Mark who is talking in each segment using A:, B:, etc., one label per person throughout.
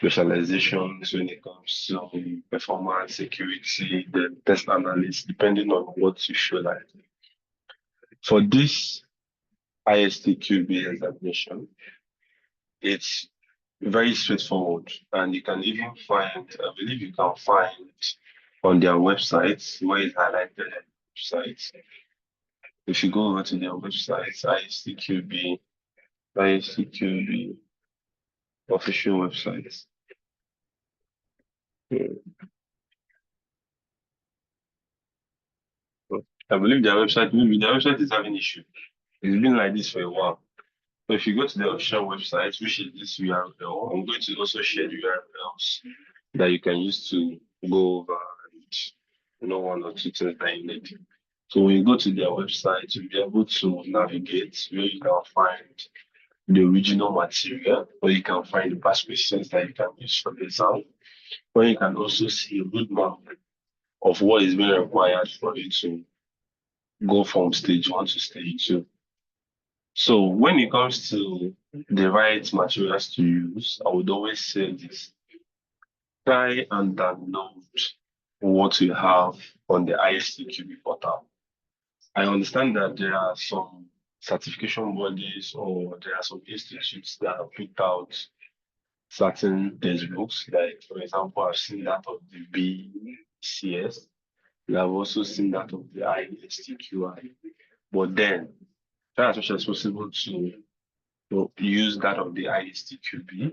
A: specializations when it comes to performance, security, the test analyst, depending on what you feel like. For this ISTQB examination, it's very straightforward, and you can even find, I believe you can find on their websites where it's highlighted websites. If you go over to their websites, ISTQB official websites. I believe their website, maybe their website is having issue. It's been like this for a while. So if you go to the official website, which is this URL, I'm going to also share the URLs that you can use to go over and know one or two things that you need. So when you go to their website, you'll be able to navigate where you can find the original material, or you can find the past questions that you can use for the exam, or you can also see a roadmap of what is being required for you to go from stage 1 to stage 2. So when it comes to the right materials to use, I would always say this: try and download what you have on the ISTQB portal. I understand that there are some certification bodies or there are some institutes that have put out certain textbooks. Like, for example, I've seen that of the BCS. I've also seen that of the ISTQI. But then, try as much as possible to use that of the ISTQB.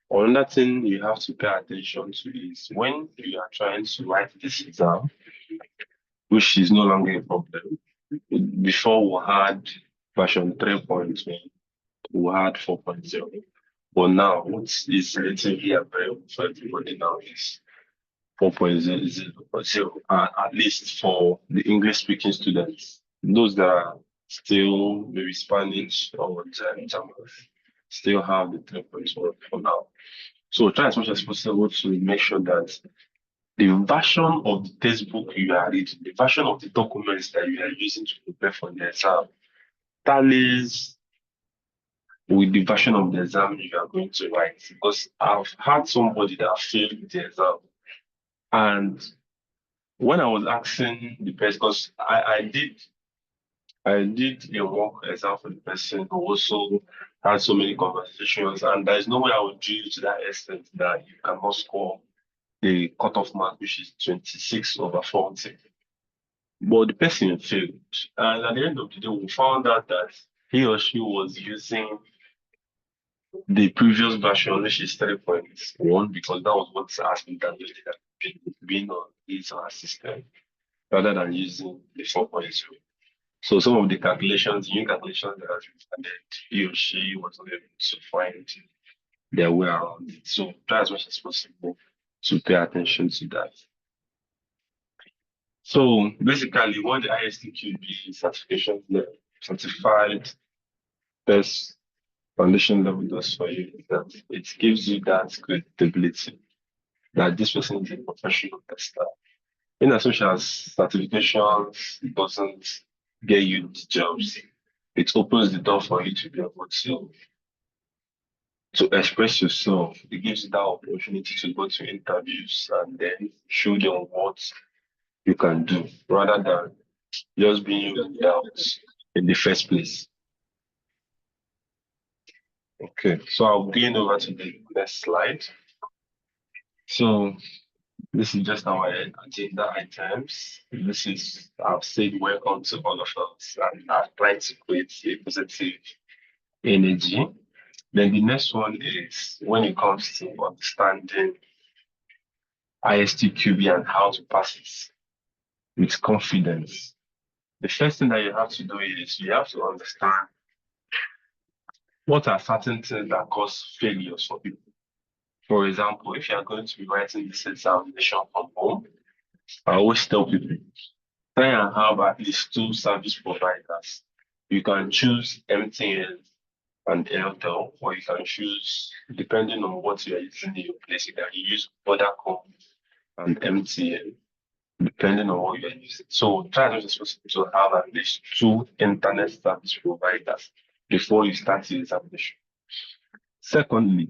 A: Another thing you have to pay attention to is when you are trying to write this exam, which is no longer a problem. Before we had version 3.1, we had 4.0. But now what is relatively available for everybody now is 4.0, at least for the English speaking students. Those that are still maybe Spanish or German still have the 3.1 for now. So try as much as possible to make sure that the version of the textbook you are reading, the version of the documents that you are using to prepare for the exam, tallies with the version of the exam you are going to write. Because I've had somebody that failed the exam, and when I was asking the person, because I did a mock exam for the person who also had so many conversations, and there's no way I would do you to that extent that you cannot score the cutoff mark, which is 26/40. But the person failed. And at the end of the day, we found out that he or she was using the previous version, which is 3.1, because that was what has been downloaded being on his or her system, rather than using the 4.0. So some of the calculations, new calculations that has been added, he or she was not able to find their way around it. So try as much as possible to pay attention to that. So basically, what the ISTQB certification certified best foundation level does for you is that it gives you that credibility that this person is a professional tester. In as much as certifications doesn't get you the jobs, it opens the door for you to be able to express yourself. It gives you that opportunity to go to interviews and then show them what you can do, rather than just being ruled out in the first place. Okay, so I'll bring over to the next slide. So this is just our agenda items. This is, I've said welcome to all of us, and I've tried to create a positive energy. Then the next one is when it comes to understanding ISTQB and how to pass it with confidence. The first thing that you have to do is you have to understand what are certain things that cause failures for people. For example, if you are going to be writing this examination from home, I always tell people, try and have at least 2 service providers. You can choose MTN and Airtel, or you can choose, depending on what you are using in your place, you can use Vodacom and MTN, depending on what you are using. So try as much as possible to have at least 2 internet service providers before you start the examination. Secondly,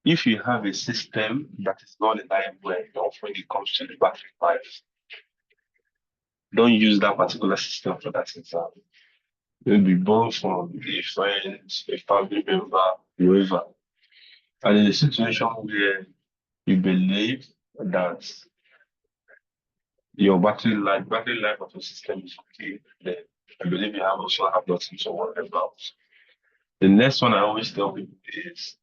A: if you have a system that is not reliable enough when it comes to the battery life, don't use that particular system for that exam. Maybe borrow from a friend, a family member, whoever. And in a situation where you believe that your battery life of your system is okay, then I believe you have nothing to worry about. The next one I always tell people is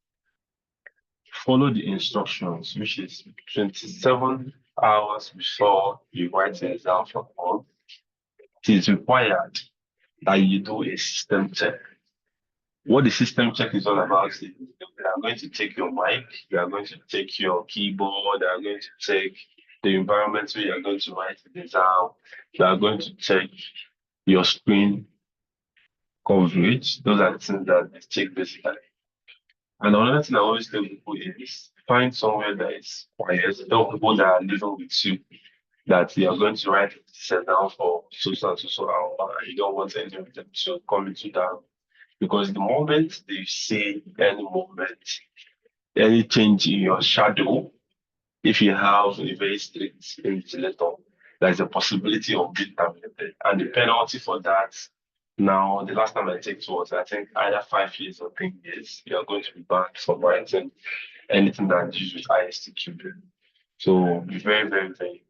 A: follow the instructions, which is 27 hours before you write the exam for all. It is required that you do a system check. What the system check is all about is they are going to take your mic, they are going to take your keyboard, they are going to check the environment where you are going to write the exam, they are going to check your screen coverage. Those are the things that they check basically. And another thing I always tell people is find somewhere that is quiet. Tell people that are living with you that you are going to write this down for so and so hour. And you don't want any of them to come into that. Because the moment they see any movement, any change in your shadow, if you have a very strict invigilator, there's a possibility of being terminated. And the penalty for that, now, the last time I checked was, I think, either 5 years or 10 years, you are going to be banned from writing anything that deals with 𝗬𝗂𝗃𝗃. So be very, very, very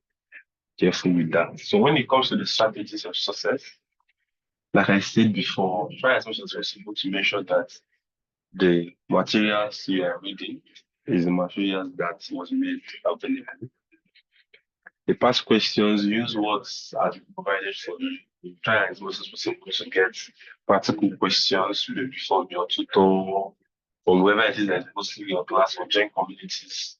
A: careful with that. So when it comes to the strategies of success, like I said before, try as much as possible to make sure that the materials you are reading is the materials that was made available. The past questions, use words as provided for you. You try as much as possible to get practical questions maybe from your tutor or whoever it is that is hosting your class or join communities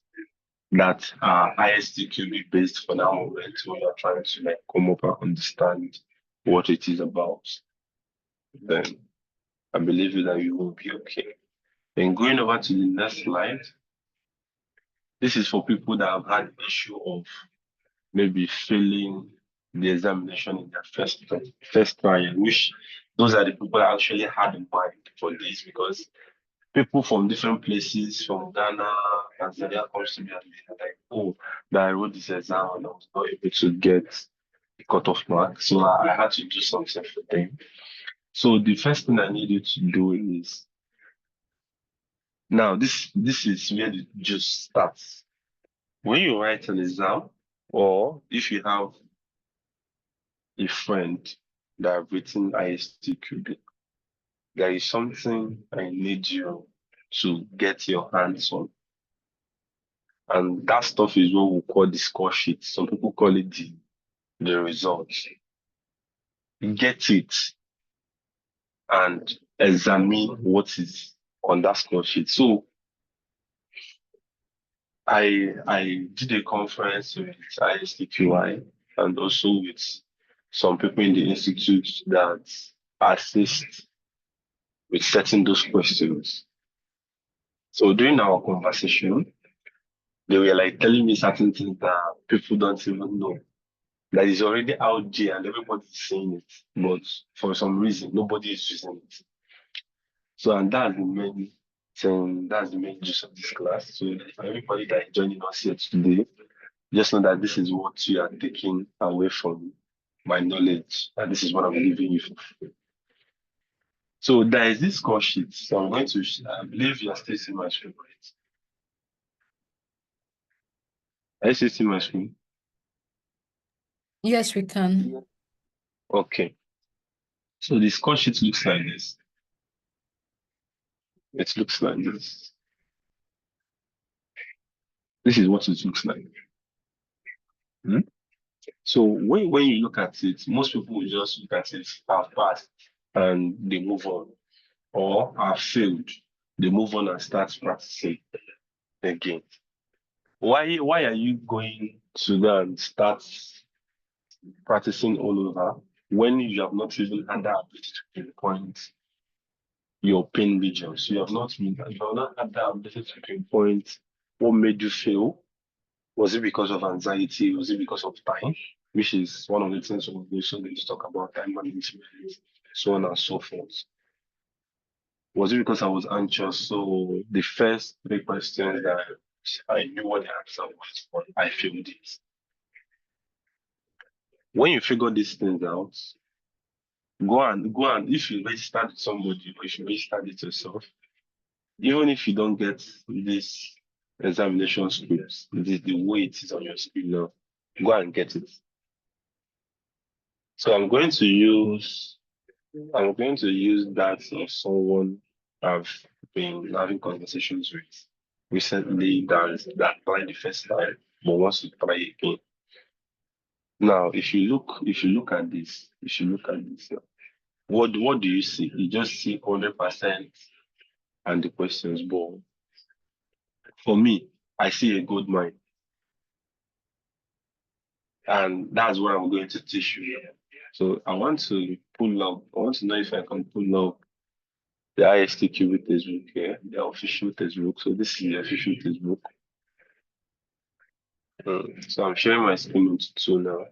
A: that are 𝗬𝗃𝗃𝗃 based for that moment when you're trying to like come up and understand what it is about. Then I believe that you will be okay. Then going over to the next slide, this is for people that have had issue of maybe failing the examination in their first trial, which those are the people that actually had in mind for this because people from different places, from Ghana, Tanzania, comes to me and they're like, oh, that I wrote this exam and I was not able to get the cutoff mark. So I had to do something for them. So the first thing I need you to do is now this is where the juice starts. When you write an exam, or if you have a friend that have written 𝗬𝗃𝗃𝗃, there is something I need you to get your hands on. And that stuff is what we call the score sheet. Some people call it the results. Get it and examine what is on that score sheet. So I did a conference with 𝗬𝗃𝗃𝗃 and also with some people in the institute that assist with setting those questions. So during our conversation, they were like telling me certain things that people don't even know. That is already out there and everybody's seeing it, but for some reason, nobody is using it. So, and that's the main thing, that's the main gist of this class. So, for everybody that is joining us here today, just know that this is what you are taking away from my knowledge, and this is what I'm giving you for free. So, there is this score sheet. So, I'm going to, I believe you are still seeing my screen, right? Are you still seeing my screen?
B: Yes, we can.
A: Okay. So, the score sheet looks like this. It looks like this. This is what it looks like. So when you look at it, most people will just look at it, have passed, and they move on. Or have failed, they move on and start practicing again. Why are you going to go and start practicing all over when you have not even had the ability to pinpoint your pain regions? You have not had the ability to pinpoint what made you fail. Was it because of anxiety? Was it because of time? Which is one of the things we're also going to talk about, time management, so on and so forth. Was it because I was anxious? So the first three questions that I knew what the answer was, but I failed it. When you figure these things out, go and if you register with somebody or if you register it yourself, even if you don't get this examination scripts, the way it is on your screen now, go and get it. So I'm going to use that of someone I've been having conversations with recently that tried the first time but wants to try again. Now, if you look at this, what do you see? You just see 100% and the questions, but for me, I see a good mind, and that's what I'm going to teach you. So I want to pull up. I want to know if I can pull up the ISTQB textbook here, the official textbook. So this is the official textbook. So I'm sharing my screen with two now.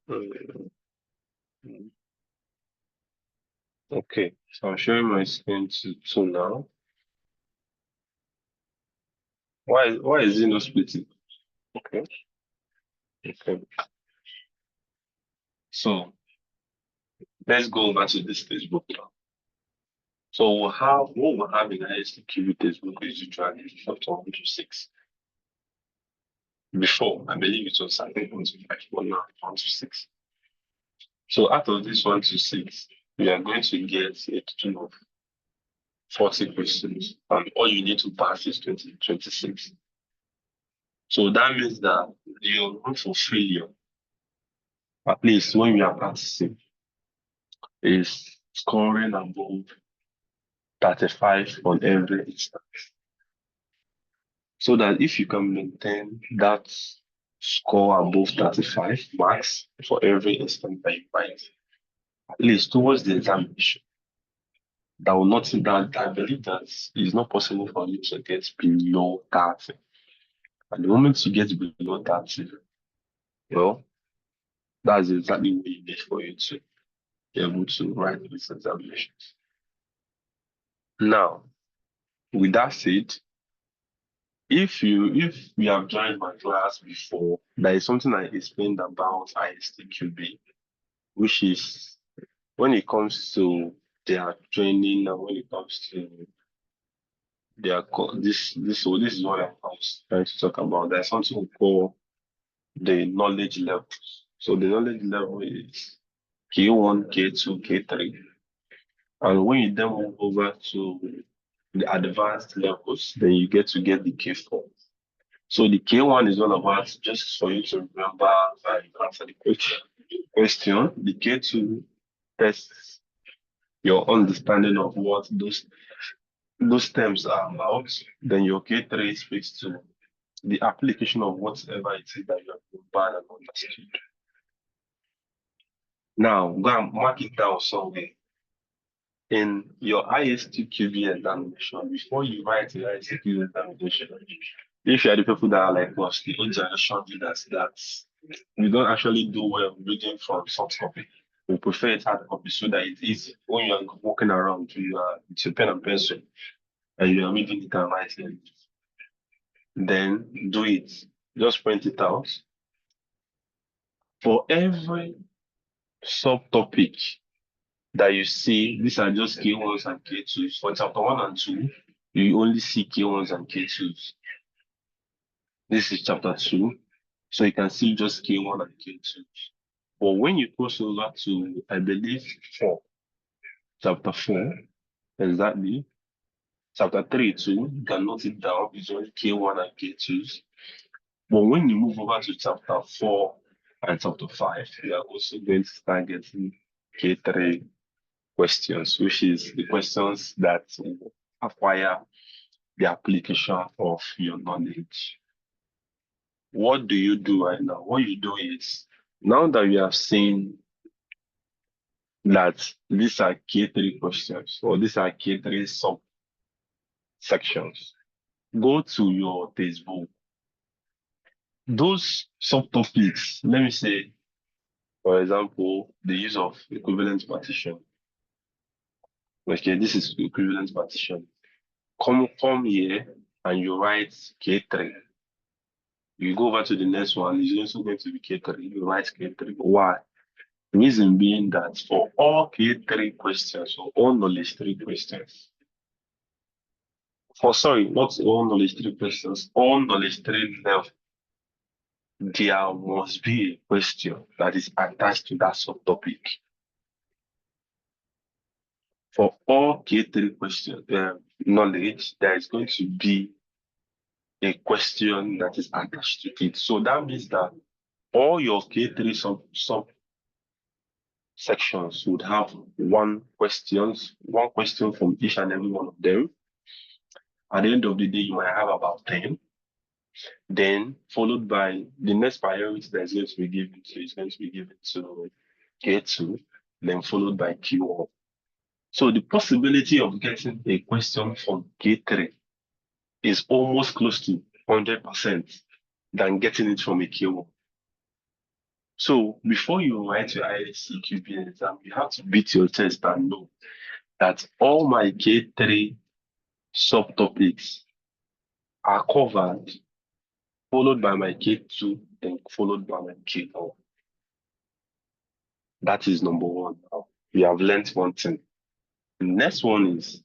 A: Mm, Okay, so I'm sharing my screen to two now. Why is it not splitting? Okay, okay. So let's go over to this textbook now. So what we have in ISTQB textbook is usually chapter 1 to 6. Before, I believe it was I think 1 to 5, but now 1 to 6. So out of this 1 to 6, we are going to get a total of 40 questions, and all you need to pass is 26. So that means that your room for failure, at least when you are practicing, is scoring above 35 on every instance. So that if you can maintain that score above 35 marks for every instance that you write, at least towards the examination, that will not that I believe that it's not possible for you to get below 30. And the moment you get below 30, well, that's exactly what you need for you to be able to write these examinations. Now, with that said, if you have joined my class before, there is something I explained about ISTQB, which is when it comes to their training and when it comes to this is what I was trying to talk about. There's something we call the knowledge levels. So the knowledge level is K1, K2, K3. And when you then move over to the advanced levels, then you get the K4. So the K1 is all about just for you to remember and answer the question. The K2 tests your understanding of what those terms are about. Then your K3 speaks to the application of whatever it is that you have learned and understood. Now, go and mark it down somewhere. In your ISTQB examination, before you write the ISTQB examination, if you are the people that are like us, the old generation leaders that we don't actually do well reading from soft copy. We prefer it hard copy so that it's easy. When you are walking around, you are with your pen and pencil and you are reading it and writing it. Then do it. Just print it out. For every subtopic that you see, these are just K1s and K2s. For chapter 1 and 2, you only see K1s and K2s. This is chapter 2, so you can see just K1 and K2. But when you cross over to, I believe, chapter 4, exactly, chapter 3 too, you can note it down, it's only K1 and K2s. But when you move over to chapter 4 and chapter 5, you are also going to start getting K3 questions, which is the questions that acquire the application of your knowledge. What do you do right now? What you do is, now that you have seen that these are K3 questions or these are K3 subsections, go to your textbook. Those subtopics, let me say, for example, the use of equivalent partition. Okay, this is equivalence partition. Come here and you write K3. You go over to the next one, it's also going to be K3. You write K3. Why? Reason being that for all K3 questions, or all knowledge 3 questions, not all knowledge 3 questions, all knowledge 3 level, there must be a question that is attached to that subtopic. For all K3 questions, knowledge, there is going to be a question that is attached to it. So that means that all your K3 sub sections would have one question from each and every one of them. At the end of the day, you might have about 10. Then followed by the next priority that is going to be given to is going to be given to K2, then followed by Q1. So the possibility of getting a question from K3 is almost close to 100% than getting it from a K1. So before you write your ISTQB exam, you have to beat your chest and know that all my K3 subtopics are covered, followed by my K2, then followed by my K4. That is number one. We have learned one thing. The next one is,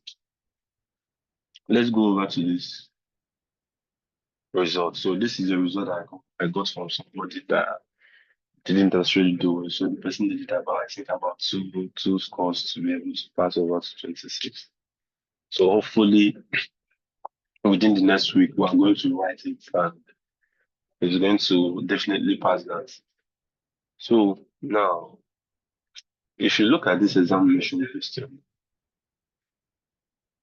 A: let's go over to this result. So this is a result I got from somebody that didn't necessarily do it. So the person did it about, I think, about two scores to be able to pass over to 26. So hopefully within the next week, we are going to write it and it's going to definitely pass that. So now, if you look at this examination question,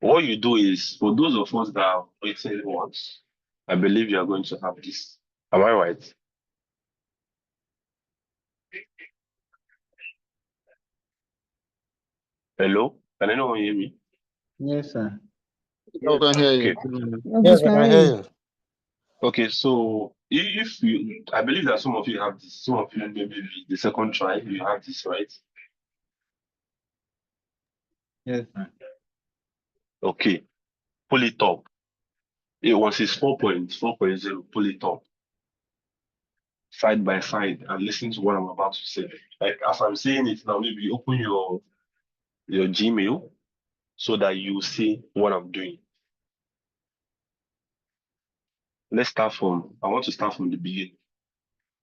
A: what you do is, for those of us that are waiting once, I believe you are going to have this. Am I right? Hello? Can anyone hear me?
B: Yes, sir.
C: I can hear you.
B: Yes, I can hear you.
A: Okay, so if you, I believe that some of you have this, some of you maybe the second try, you have this, right?
B: Yes, sir.
A: Okay, pull it up. It was his 4.0, pull it up side by side and listen to what I'm about to say. Like as I'm saying it now, maybe open your Gmail so that you see what I'm doing. Let's start from, I want to start from the beginning.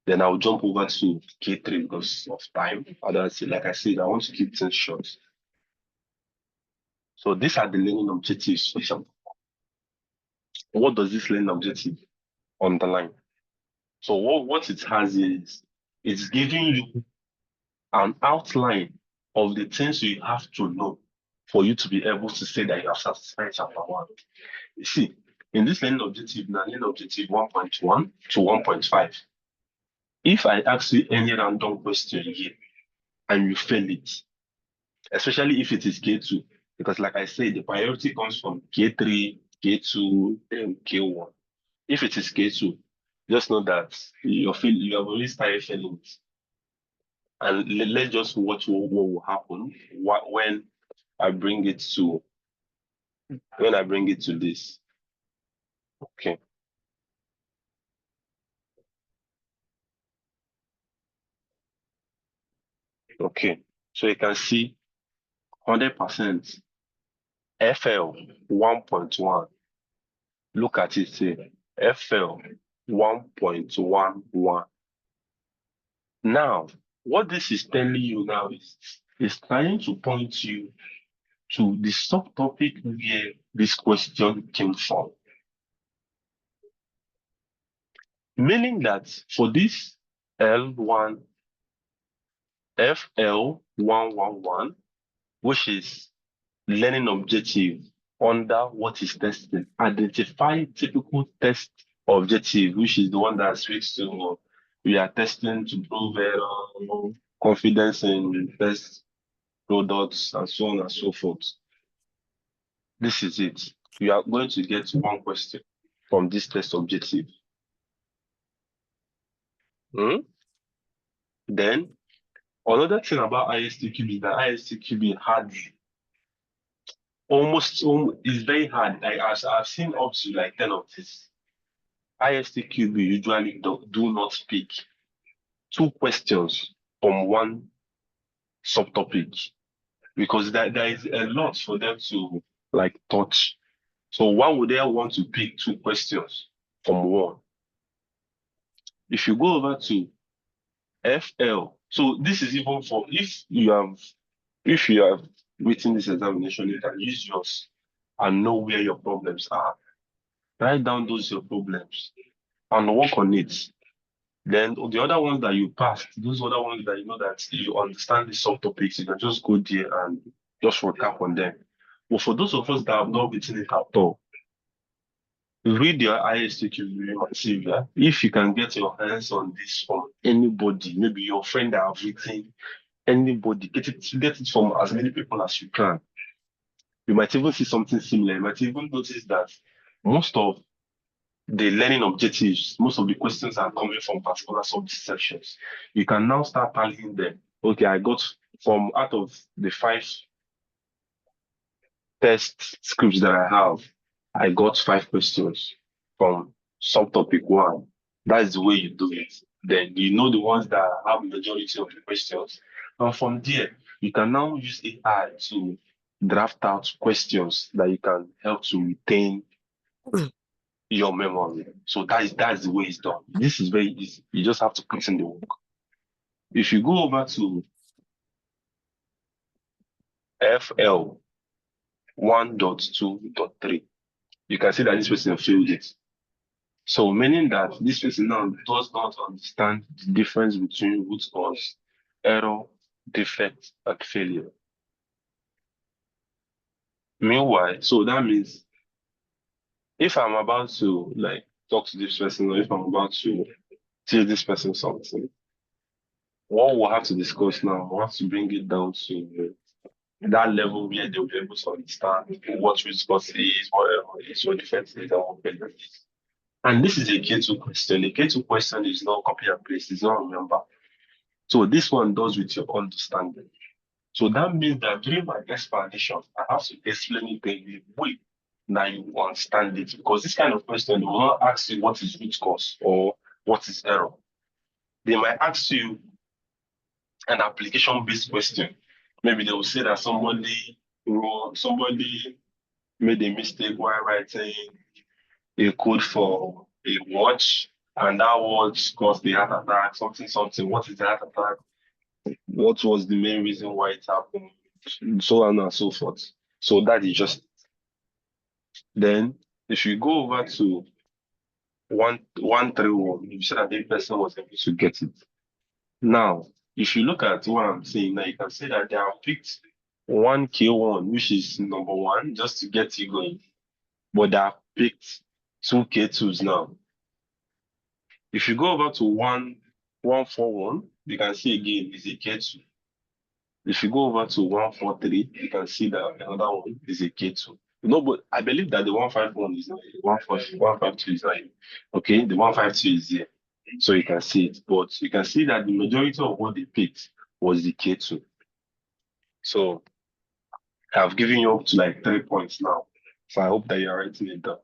A: Then I'll jump over to K3 because of time. Otherwise, like I said, I want to keep things short. So these are the learning objectives. What does this learning objective underline? So what it has is, it's giving you an outline of the things you have to know for you to be able to say that you have satisfied chapter 1. You see, in this learning objective, now learning objective 1.1 to 1.5, if I ask you any random question here and you fail it, especially if it is K2, because like I said, the priority comes from K3, K2, and K1. If it is K2, just know that you have already started failing it. And let's just watch what will happen when I bring it to this. Okay. Okay. So you can see 100% FL 1.1. Look at it here. FL 1.11. Now, what this is telling you now is trying to point you to the subtopic where this question came from. Meaning that for this L1, FL111, which is learning objective under what is tested, identify typical test objective, which is the one that speaks to we are testing to prove confidence in test products and so on and so forth. This is it. You are going to get one question from this test objective. Then another thing about ISTQB is that ISTQB had it's very hard. Like I've seen up to like 10 of this. 𝗬𝗂𝗃𝗃𝗃 usually do not pick 2 questions from one subtopic because there is a lot for them to like touch. So why would they want to pick 2 questions from one? If you go over to FL, so this is even for if you have written this examination, you can use yours and know where your problems are. Write down those your problems and work on it. Then the other ones that you passed, those other ones that you know that you understand the subtopics, you can just go there and just recap on them. But for those of us that have not written it at all, read your 𝗬𝗂𝗃𝗃 material. If you can get your hands on this from anybody, maybe your friend that have written, anybody, get it from as many people as you can. You might even see something similar. You might even notice that most of the learning objectives, most of the questions are coming from particular subsections. You can now start tallying them. Okay, I got from out of the 5 test scripts that I have, I got 5 questions from subtopic 1. That's the way you do it. Then you know the ones that have the majority of the questions. And from there, you can now use AI to draft out questions that you can help to retain your memory. So that's the way it's done. This is very easy. You just have to put in the work. If you go over to FL 1.2.3, you can see that this person failed it. So meaning that this person now does not understand the difference between root cause, error, defect, and failure. Meanwhile, so that means if I'm about to like talk to this person, or if I'm about to tell this person something, what we'll have to discuss now, we'll have to bring it down to that level where they'll be able to understand what root cause is, whatever is, what defect is, and what failure is. And this is a K2 question. A K2 question is not copy and paste, it's not remember. So this one does with your understanding. So that means that during my explanation, I have to explain it in a way that you understand it. Because this kind of question, they will not ask you what is root cause or what is error. They might ask you an application-based question. Maybe they will say that somebody made a mistake while writing a code for a watch, and that watch caused the heart attack, something. What is the heart attack? What was the main reason why it happened? So on and so forth. So that is just. Then, if you go over to 131, you said that the person was able to get it. Now, if you look at what I'm saying, now you can say that they have picked 1K1, which is number 1, just to get you going. But they have picked 2 K2s now. If you go over to 141, you can see again is a K2. If you go over to 143, you can see that another one is a K2. No, but I believe that the 151 is not 152 is not here. Okay, the 152 is here. So you can see it. But you can see that the majority of what they picked was the K2. So I've given you up to like 3 points now. So I hope that you're writing it down.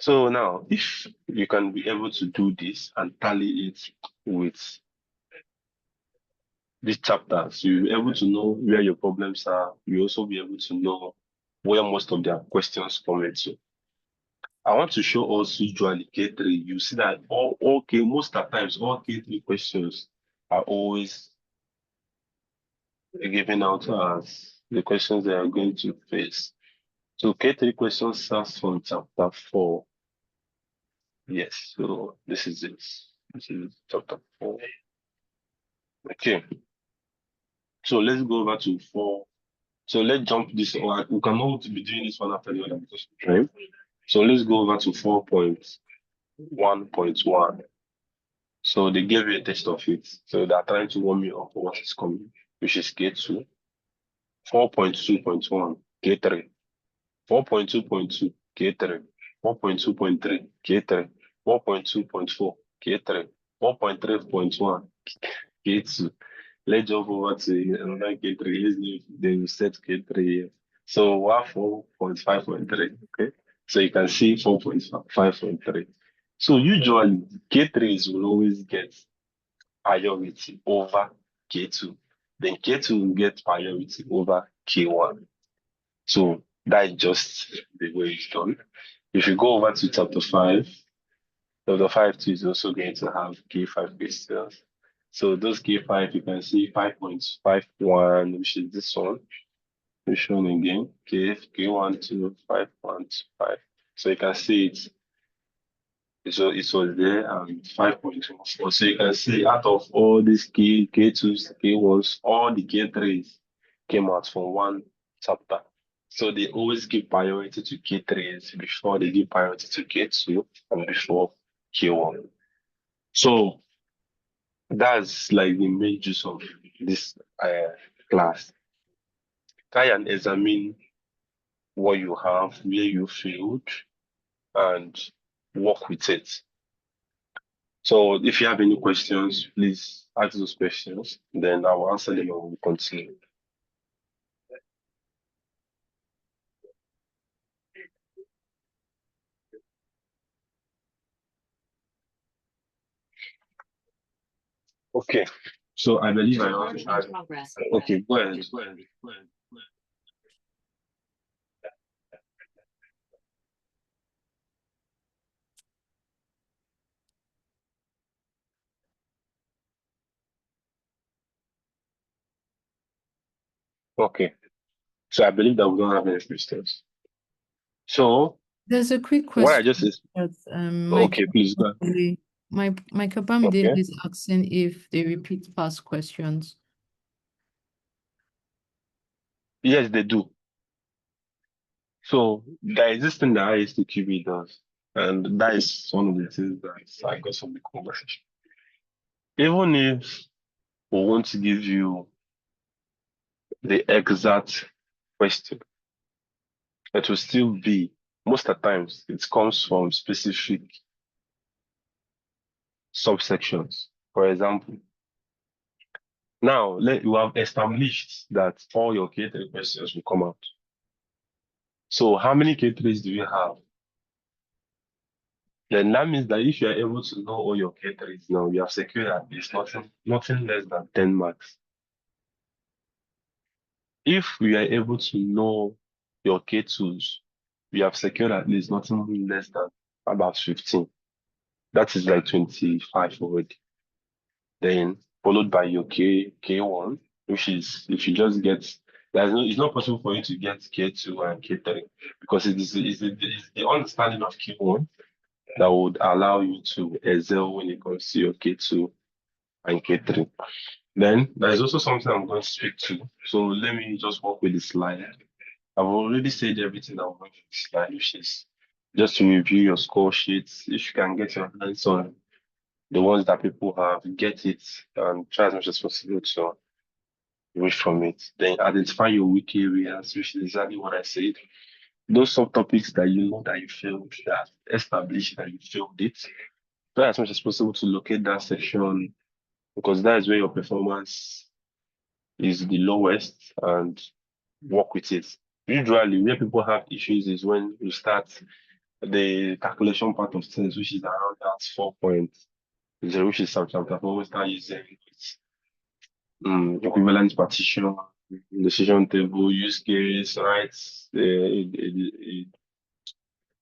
A: So now, if you can be able to do this and tally it with these chapters, you'll be able to know where your problems are. You'll also be able to know where most of their questions come into. I want to show us usually K3. You see that most of the times, all K3 questions are always given out as the questions they are going to face. So K3 questions starts from chapter 4. Yes, so this is it. This is chapter 4. Okay. So let's go over to 4. So let's jump this. We cannot be doing this one after the other because of time. So let's go over to 4.1.1. So they gave you a test of it. So they're trying to warm you up for what is coming, which is K2. 4.2.1, K3. 4.2.2, K3. 4.2.3, K3. 4.2.4, K3. 4.3.1, K2. Let's jump over to another K3. Let's leave the set K3 here. So we have 4.5.3. Okay. So you can see 4.5.3. So usually K3s will always get priority over K2. Then K2 will get priority over K1. So that's just the way it's done. If you go over to chapter 5, chapter 5 2 is also going to have K5 questions. So those K5, you can see 5.51, which is this one. It's shown again. K1 to 5.5. So you can see it. So it was there and 5.14. So you can see out of all these K2s, K1s, all the K3s came out from one chapter. So they always give priority to K3s before they give priority to K2 and before K1. So that's like the main gist of this class. Try and examine what you have, where you failed, and work with it. So if you have any questions, please ask those questions, then I will answer them and we'll continue. Okay, so I believe I already had. Okay, go ahead. Okay, so I believe that we don't have any questions. So
D: there's a quick
A: what I
D: question.
A: just is
D: That,
A: okay, please go ahead.
D: Michael Bamide
A: Okay.
D: is asking if they repeat past questions.
A: Yes, they do. So there is this thing that 𝗬𝗂𝗃 does, and that is one of the things that I got from the conversation. Even if we want to give you the exact question, it will still be, most of the times, it comes from specific subsections. For example, now you have established that all your K3 questions will come out. So how many K3s do you have? Then that means that if you are able to know all your K3s now, you have secured at least nothing less than 10 marks. If we are able to know your K2s, we have secured at least nothing less than about 15. That is like 25 already. Then followed by your K1, which is if you just get, it's not possible for you to get K2 and K3 because it's the understanding of K1 that would allow you to excel when it comes to your K2 and K3. Then there's also something I'm going to speak to. So let me just work with the slide. I've already said everything that I'm going to the slide, which is just to review your score sheets. If you can get your hands on the ones that people have, get it and try as much as possible to read from it. Then identify your weak areas, which is exactly what I said. Those subtopics that you know that you failed, that established that you failed it. Try as much as possible to locate that section because that is where your performance is the lowest and work with it. Usually, where people have issues is when you start the calculation part of things, which is around that 4.0, which is chapter 4, we start using equivalence partition, decision table, use case, right?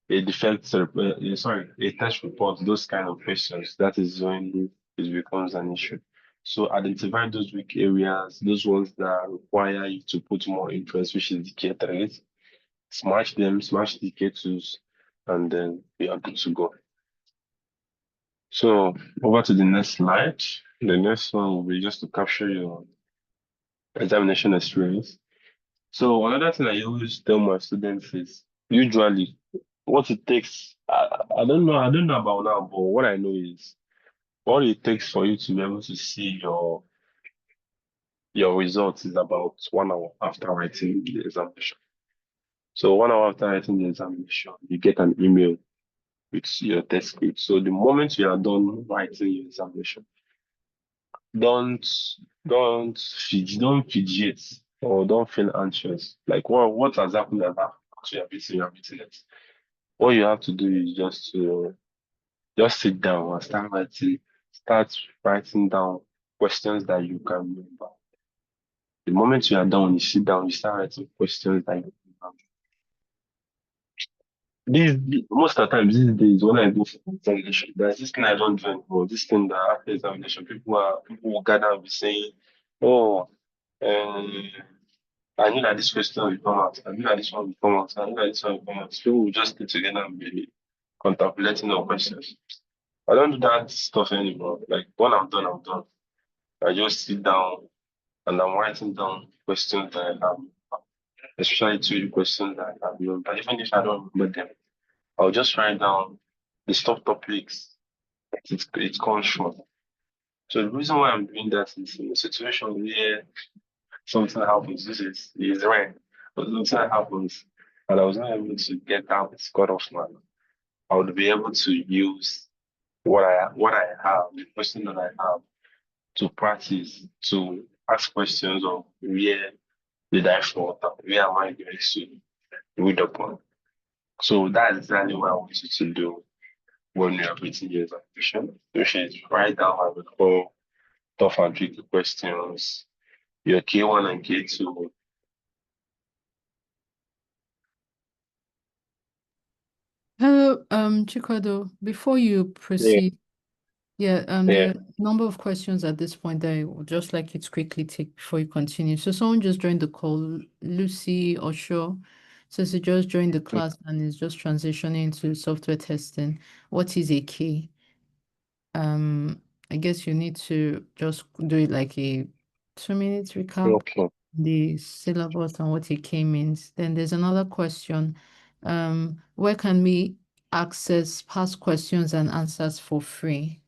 A: A defect, a test report, those kind of questions. That is when it becomes an issue. So identify those weak areas, those ones that require you to put more interest, which is the K3s. Smash them, smash the K2s, and then we are good to go. So over to the next slide. The next one will be just to capture your examination experience. So another thing I always tell my students is usually what it takes. I don't know about now, but what I know is what it takes for you to be able to see your results is about 1 hour after writing the examination. So 1 hour after writing the examination, you get an email with your test script. So the moment you are done writing your examination, don't fidget. or don't feel anxious. Like what has happened at that? So you're beating it. What you have to do is just sit down and start writing down questions that you can remember. The moment you are done, you sit down, you start writing questions that you remember. Most of the time these days when I go for examination, there's this thing I don't do anymore. This thing that after examination, people will gather and be saying, "Oh, um, I knew that this question will come out. I knew that this one will come out. I knew that this one will come out." So we'll just sit together and be contemplating our questions. I don't do that stuff anymore. Like when I'm done, I'm done. I just sit down and I'm writing down questions that I have, especially two questions that I have remember. Even if I don't remember them, I'll just write down the topics that it comes from. So the reason why I'm doing that is in a situation where something happens, this is rare, but something happens and I was not able to get that cut off man. I would be able to use what I have, the question that I have to practice, to ask questions of where did I fall down, where am I going to read upon. So that's exactly what I wanted to do when we are waiting your examination, which is write down what we call tough and tricky questions, your K1 and K2.
D: Hello, Chikwado, before you proceed, there
A: Yeah.
D: are a number of questions at this point that I would just like you to quickly take before you continue. So someone just joined the call, 𝗬𝗏𝗧𝗏𝗏, says he just joined the class and is just transitioning into software testing. What is a key? I guess you need to just do it like a 2-minute recap,
A: Okay.
D: the syllabus and what a key means. Then there's another question. Where can we access past questions and answers for free?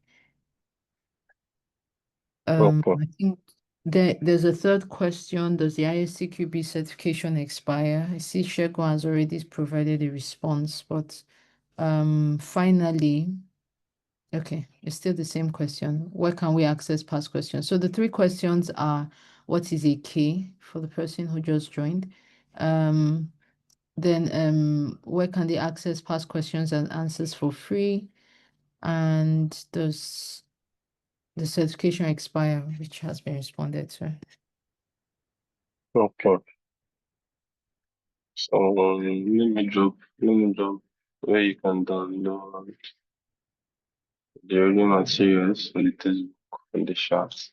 A: Okay.
D: I think there's a third question. Does the 𝗦𝘂𝗰𝗴 certification expire? I see 𝗫𝗁 has already provided a response, but finally, okay, it's still the same question. Where can we access past questions? So the three questions are, what is a key for the person who just joined? Then where can they access past questions and answers for free? And does the certification expire, which has been responded to?
A: Okay. So let me drop where you can download the reading materials for the textbook in the chat.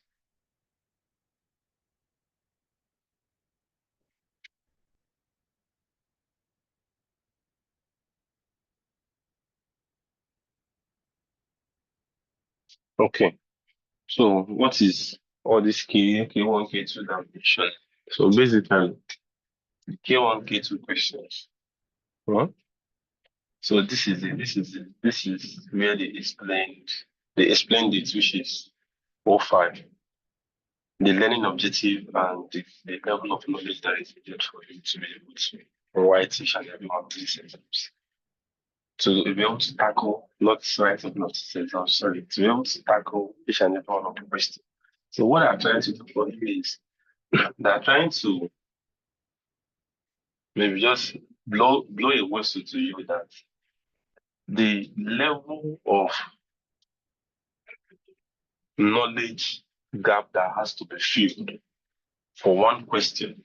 A: Okay. So what is all this K1, K2 that we mentioned? So basically, K1, K2 questions. Huh? So this is it. This is where they explained it, which is 05. The learning objective and the level of knowledge that is needed for you to be able to write each and every one of these exams. To be able to tackle, not writing, not exams, sorry, to be able to tackle each and every one of the questions. So what I'm trying to do for you is they're trying to maybe just blow a whistle to you that the level of knowledge gap that has to be filled for one question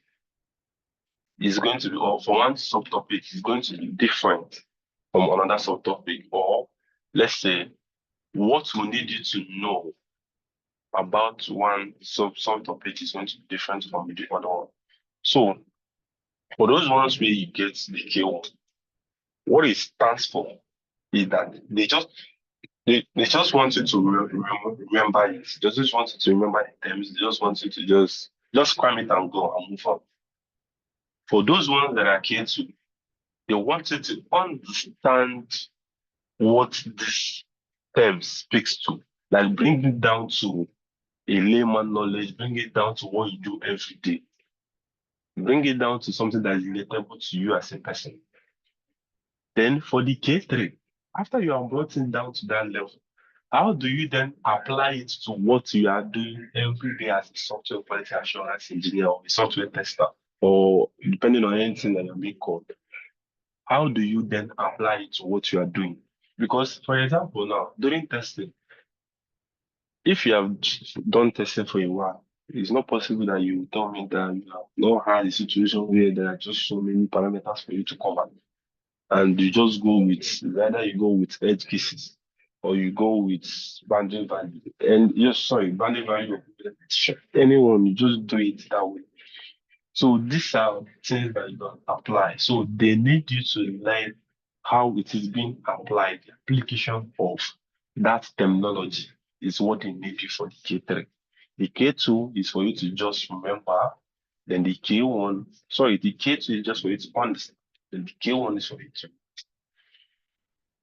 A: is going to be, or for one subtopic is going to be different from another subtopic, or let's say what we need you to know about one subtopic is going to be different from the other one. So for those ones where you get the K1, what it stands for is that they just want you to remember it. They just want you to remember the terms. They just want you to just cram it and go and move on. For those ones that are K2, they want you to understand what this term speaks to. Like bring it down to a layman knowledge, bring it down to what you do every day. Bring it down to something that is relatable to you as a person. Then for the K3, after you are brought it down to that level, How do you then apply it to what you are doing every day as a software quality assurance engineer or a software tester, or depending on anything that you're being called? How do you then apply it to what you are doing? Because, for example, now, during testing, if you have done testing for a while, it's not possible that you tell me that you have not had a situation where there are just so many parameters for you to cover. And you just go with, either you go with edge cases or you go with boundary value. And yes, sorry, boundary value, anyone, you just do it that way. So these are things that you don't apply. So they need you to learn how it is being applied. The application of that terminology is what they need you for the K3. The K2 is for you to just remember. Then the K1, sorry, the K2 is just for you to understand. Then the K1 is for you to.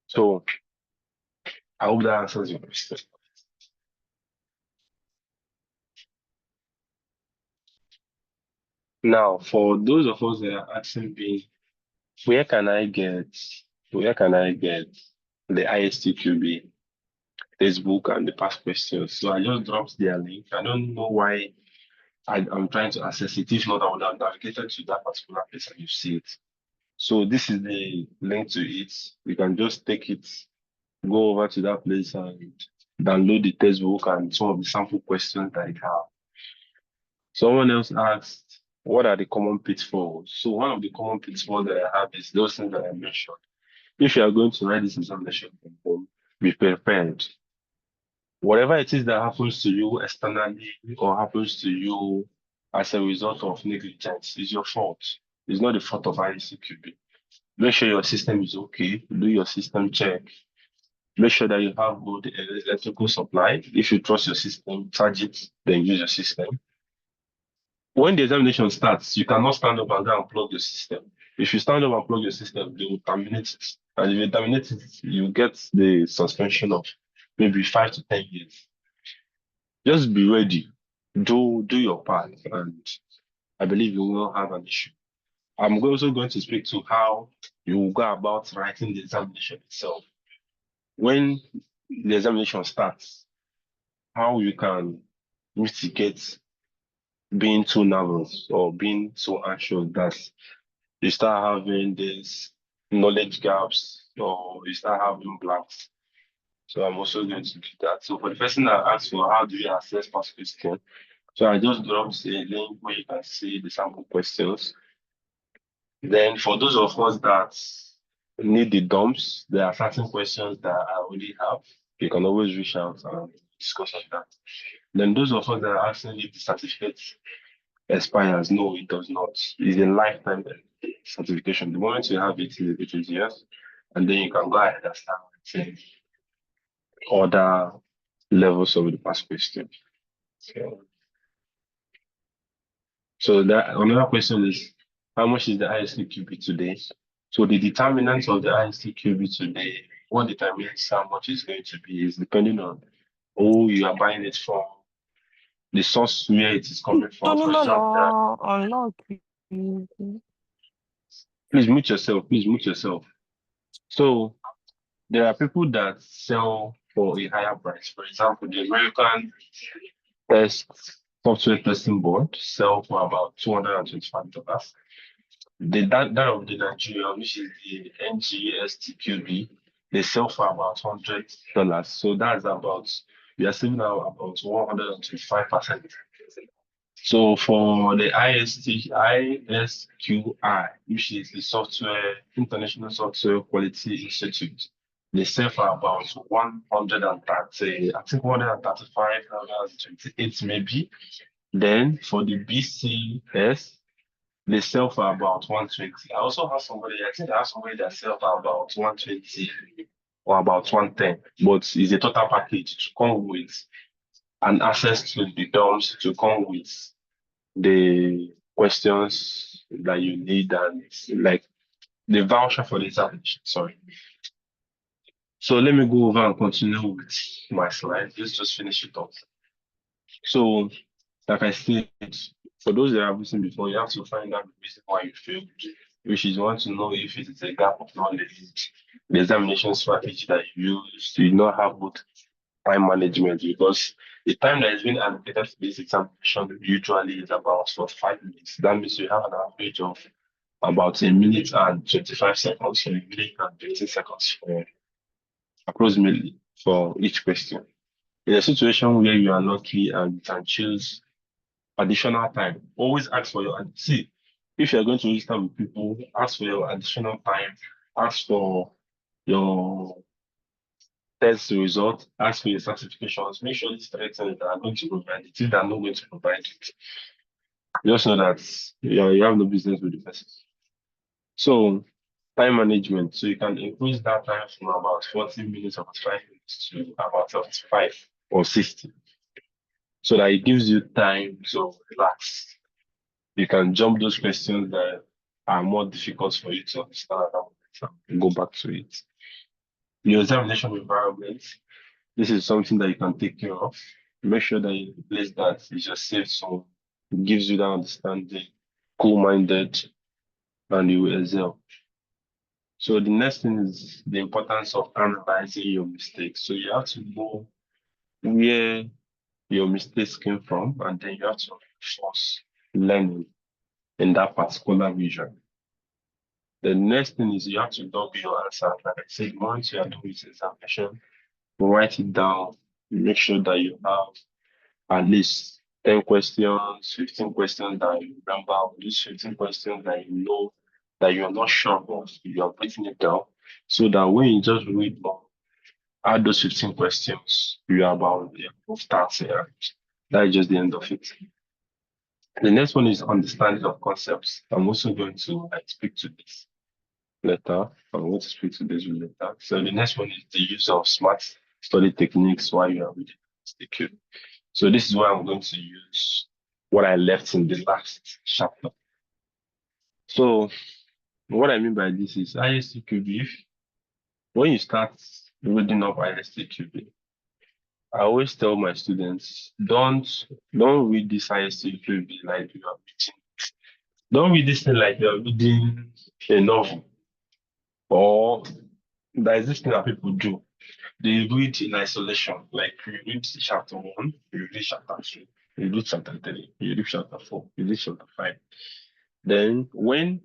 A: So I hope that answers your question. Now, for those of us that are asking me, where can I get the 𝗬𝗂𝗃𝗃 Facebook and the past questions? So I just dropped their link. I don't know why I'm trying to access it. If not, I would have navigated to that particular place and you see it. So this is the link to it. You can just take it, go over to that place and download the textbook and some of the sample questions that it have. Someone else asked, what are the common pitfalls? So one of the common pitfalls that I have is those things that I mentioned. If you are going to write this examination from home, be prepared. Whatever it is that happens to you externally or happens to you as a result of negligence is your fault. It's not the fault of 𝗬𝗃𝗃𝗃. Make sure your system is okay. Do your system check. Make sure that you have good electrical supply. If you trust your system, charge it, then use your system. When the examination starts, you cannot stand up and go and plug your system. If you stand up and plug your system, they will terminate it. And if you terminate it, you get the suspension of maybe 5 to 10 years. Just be ready. Do your part, and I believe you will not have an issue. I'm also going to speak to how you will go about writing the examination itself. When the examination starts, how you can mitigate being too nervous or being so anxious that you start having these knowledge gaps or you start having blanks. So I'm also going to do that. So for the person that asks for how do you assess past question, so I just dropped a link where you can see the sample questions. Then for those of us that need the dumps, there are certain questions that I already have. You can always reach out and discuss on that. Then those of us that are asking if the certificate expires, no, it does not. It's a lifetime certification. The moment you have it, it is yours, and then you can go ahead and start writing other levels of the past question. So that another question is, how much is the 𝗬𝗃𝗃𝗃 today? So the determinant of the 𝗬𝗃𝗃𝗃 today, what determines how much it's going to be is depending on who you are buying it from, the source where it is coming from. For example, please mute yourself. Please mute yourself. So there are people that sell for a higher price. For example, the American software testing board sell for about $225. That of the Nigeria, which is the 𝗫𝗫𝗃𝗃𝗃, they sell for about $100. So that's about, we are saving now about 125%. So for the 𝗫𝗃𝗃𝗃𝗃, which is the International Software Quality Institute, they sell for about 130, I think 135, 128 maybe. Then for the BCS, they sell for about 120. I also have somebody, I think I have somebody that sell for about 120 or about 110, but it's a total package to come with an access to the DOMs, to come with the questions that you need and like the voucher for the examination, sorry. So let me go over and continue with my slide. Let's just finish it off. So like I said, for those that have listened before, you have to find out the reason why you failed, which is you want to know if it is a gap of knowledge, the examination strategy that you use, do you not have good time management, because the time that is being allocated to this examination usually is about 45 minutes. That means you have an average of about 1 minute and 25 seconds, or 1 minute and 20 seconds for approximately for each question. In a situation where you are lucky and you can choose additional time, always ask for your, see, if you're going to register with people, ask for your additional time, ask for your test result, ask for your certifications, make sure these 3 things that are going to provide it, if they are not going to provide it, just know that you have no business with the person. So time management, so you can increase that time from about 40 minutes or 5 minutes to about 75 or 60. So that it gives you time to relax. You can jump those questions that are more difficult for you to understand and go back to it. Your examination environment, this is something that you can take care of. Make sure that you place that is just safe, so it gives you that understanding, cool-minded, and you will excel. So the next thing is the importance of analyzing your mistakes. So you have to know where your mistakes came from, and then you have to reinforce learning in that particular region. The next thing is you have to double your answer. Like I said, once you are doing this examination, write it down, make sure that you have at least 10 questions, 15 questions that you remember, these 15 questions that you know that you're not sure of, you are writing it down, so that when you just read more, add those 15 questions, you are about start here. That is just the end of it. The next one is understanding of concepts. I'm also going to speak to this later. I'm going to speak to this later. So the next one is the use of smart study techniques while you are reading the Q. So this is why I'm going to use what I left in the last chapter. So what I mean by this is 𝗬𝗂𝗃𝗃. When you start reading up 𝗬𝗂𝗃𝗃, I always tell my students, don't read this 𝗬𝗂𝗃𝗃 like you are reading. Don't read this thing like you're reading a novel. Or there is this thing that people do. They read in isolation. Like you read chapter 1, you read chapter 2, you read chapter 3, you read chapter 4, you read chapter 5. Then when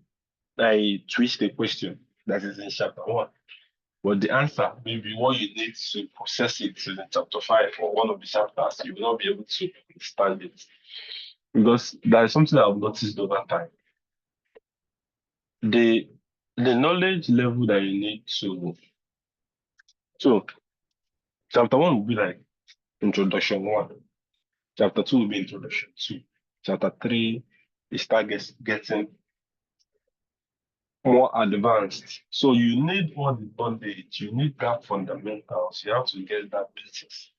A: I twist a question that is in chapter 1, but the answer maybe what you need to process it in chapter 5 or one of the chapters, you will not be able to understand it. Because there is something I've noticed over time. The knowledge level that you need to, so chapter 1 will be like introduction 1. Chapter 2 will be introduction 2. Chapter 3, you start getting more advanced. So you need all the bondage, you need that fundamentals, you have to get that basics.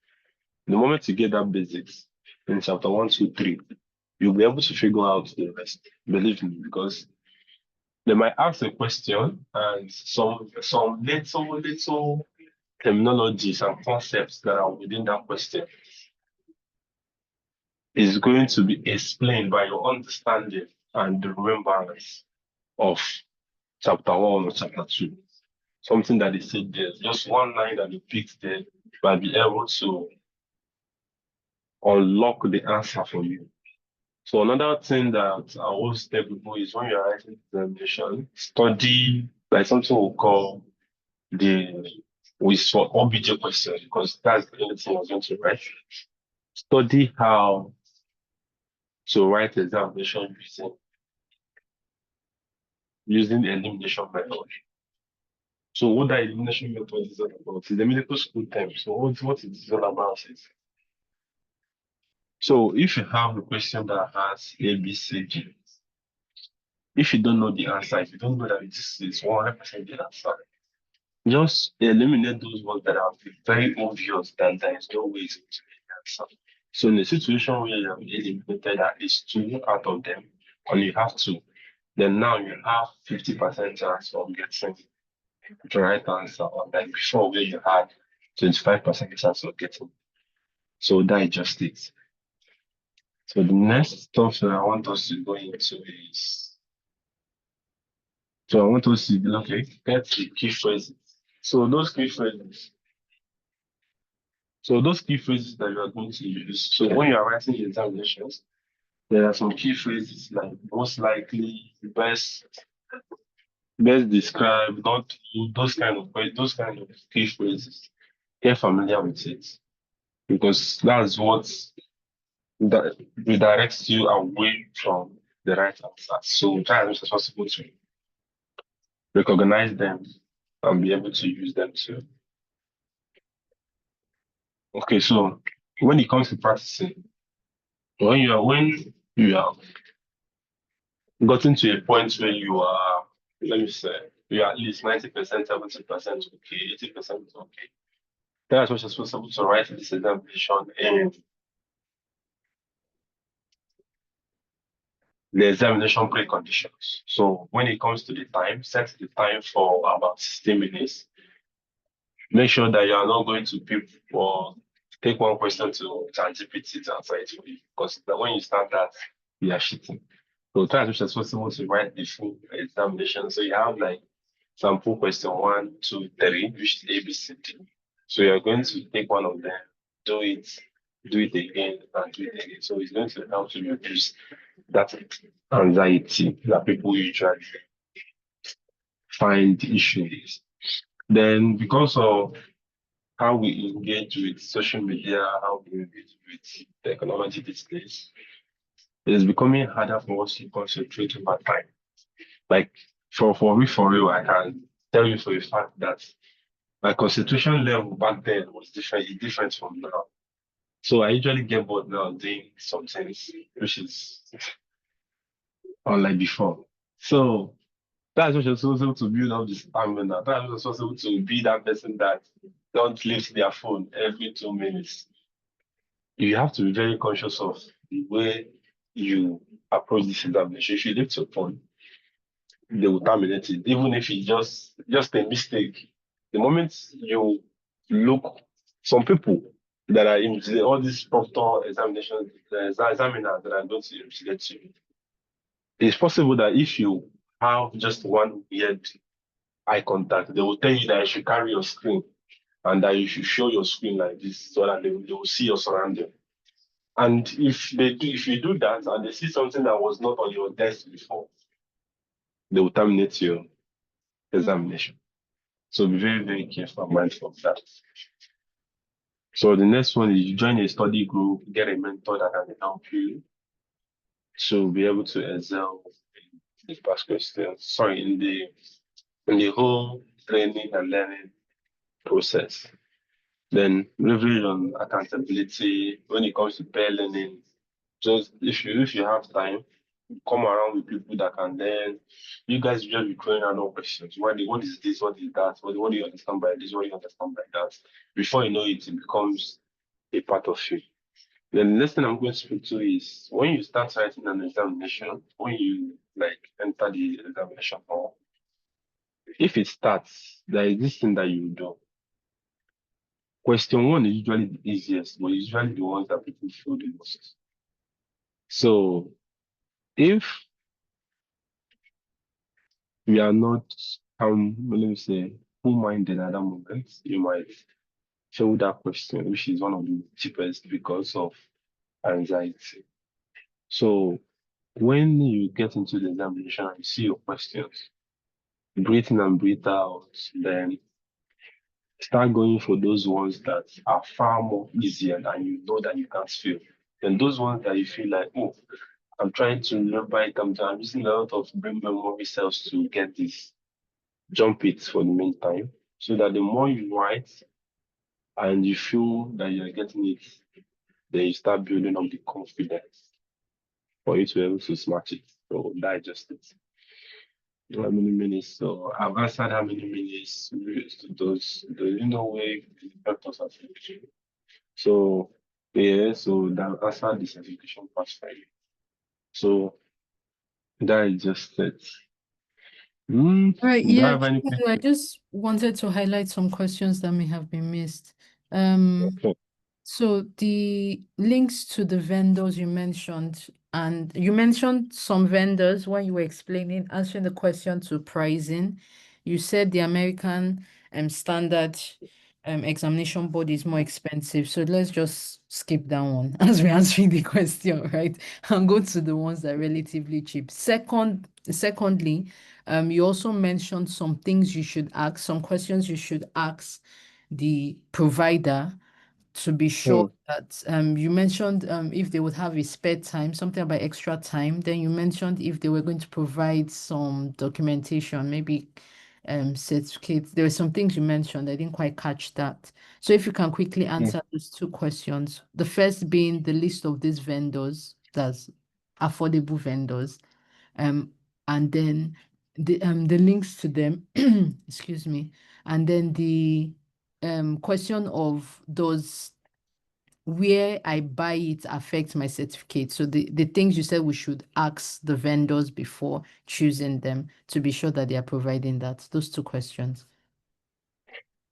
A: The moment you get that basics in chapter 1, 2, 3, you'll be able to figure out the rest. Believe me, because they might ask a question and some little terminologies and concepts that are within that question is going to be explained by your understanding and the remembrance of chapter 1 or chapter 2. Something that is said there, just one line that you picked there, might be able to unlock the answer for you. So another thing that I always tell people is when you're writing examination, study like something we call for OBJ questions, because that's the only thing I was going to write. Study how to write examination using the elimination method. So what that elimination method is all about is the medical school term. So what it is all about is, so if you have a question that has A, B, C, D, if you don't know the answer, if you don't know that this is 100% the answer, just eliminate those ones that are very obvious that there is no way to get the answer. So in a situation where you have eliminated at least 2 out of them, and you have 2, then now you have 50% chance of getting the right answer, or like before where you had 25% chance of getting. So that is just it. So the next stuff that I want us to go into is, so I want us to get the key phrases. So those key phrases, So those key phrases that you are going to use. So when you are writing the examinations, there are some key phrases like most likely, best described, not to, those kind of key phrases. Get familiar with it because that's what that redirects you away from the right answer. So try as much as possible to recognize them and be able to use them too. Okay, so when it comes to practicing, when you have gotten to a point where you are, let me say, you are at least 90%, 70% okay, 80% okay. Then as much as possible to write this examination in the examination preconditions. So when it comes to the time, set the time for about 60 minutes. Make sure that you are not going to pick or take one question to ChatGPT to answer it for you. Because when you start that, you are cheating. So try as much as possible to write the full examination. So you have like sample question 1, 2, 3, which is A, B, C, D. So you're going to take one of them, do it again, and do it again. So it's going to help to reduce that anxiety that people usually find issues. Then because of how we engage with social media, how we engage with technology these days, it is becoming harder for us to concentrate over time. Like for real, I can tell you for a fact that my concentration level back then was different from now. So I usually get bored now doing some things which is unlike before. So that's what you're supposed to build up this stamina. That's what you're supposed to be that person that don't lift their phone every 2 minutes. You have to be very conscious of the way you approach this examination. If you lift your phone, they will terminate it, even if it's just a mistake. The moment you look, some people that are in all these proctor examinations, examiners that are going to investigate you, it's possible that if you have just one weird eye contact, they will tell you that you should carry your screen and that you should show your screen like this so that they will see your surrounding. And if you do that and they see something that was not on your desk before, they will terminate your examination. So be very, very careful and mindful of that. So the next one is you join a study group, get a mentor that can help you to be able to excel in the past questions. Sorry, in the whole training and learning process. Then leverage on accountability when it comes to pair learning. Just if you have time, come around with people that can learn. You guys just be throwing out no questions. What is this? What is that? What do you understand by this? What do you understand by that? Before you know it, it becomes a part of you. Then the next thing I'm going to speak to is when you start writing an examination, when you enter the examination hall, if it starts, there is this thing that you do. Question 1 is usually the easiest, but usually the ones that people feel the most. So if we are not, let me say, full-minded at that moment, you might fail that question, which is one of the cheapest because of anxiety. So when you get into the examination and you see your questions, breathe in and breathe out, then start going for those ones that are far more easier and you know that you can't fail. Then those ones that you feel like, oh, I'm trying to remember it, I'm using a lot of brain memory cells to get this. Jump it for the meantime, so that the more you write and you feel that you're getting it, then you start building up the confidence for you to be able to smash it. So digest it. How many minutes? So I've answered how many minutes those way the factors are selection. So yeah, so that answered the certification part for you. So that is just it.
D: Right,
A: Do I
D: yeah,
A: have any
D: I just wanted to highlight some questions that may have been missed.
A: Okay.
D: So the links to the vendors you mentioned, and you mentioned some vendors when you were answering the question to pricing. You said the American standard examination board is more expensive. So let's just skip that one as we're answering the question, right? And go to the ones that are relatively cheap. Secondly, you also mentioned some things you should ask, some questions you should ask the provider to be sure that you mentioned if they would have a spare time, something about extra time. Then you mentioned if they were going to provide some documentation, maybe certificates. There were some things you mentioned. I didn't quite catch that. So if you can quickly answer those two questions. The first being the list of these vendors, that's affordable vendors, and then the links to them, excuse me, and then the question of does where I buy it affect my certificate? So the things you said we should ask the vendors before choosing them to be sure that they are providing that. Those two questions.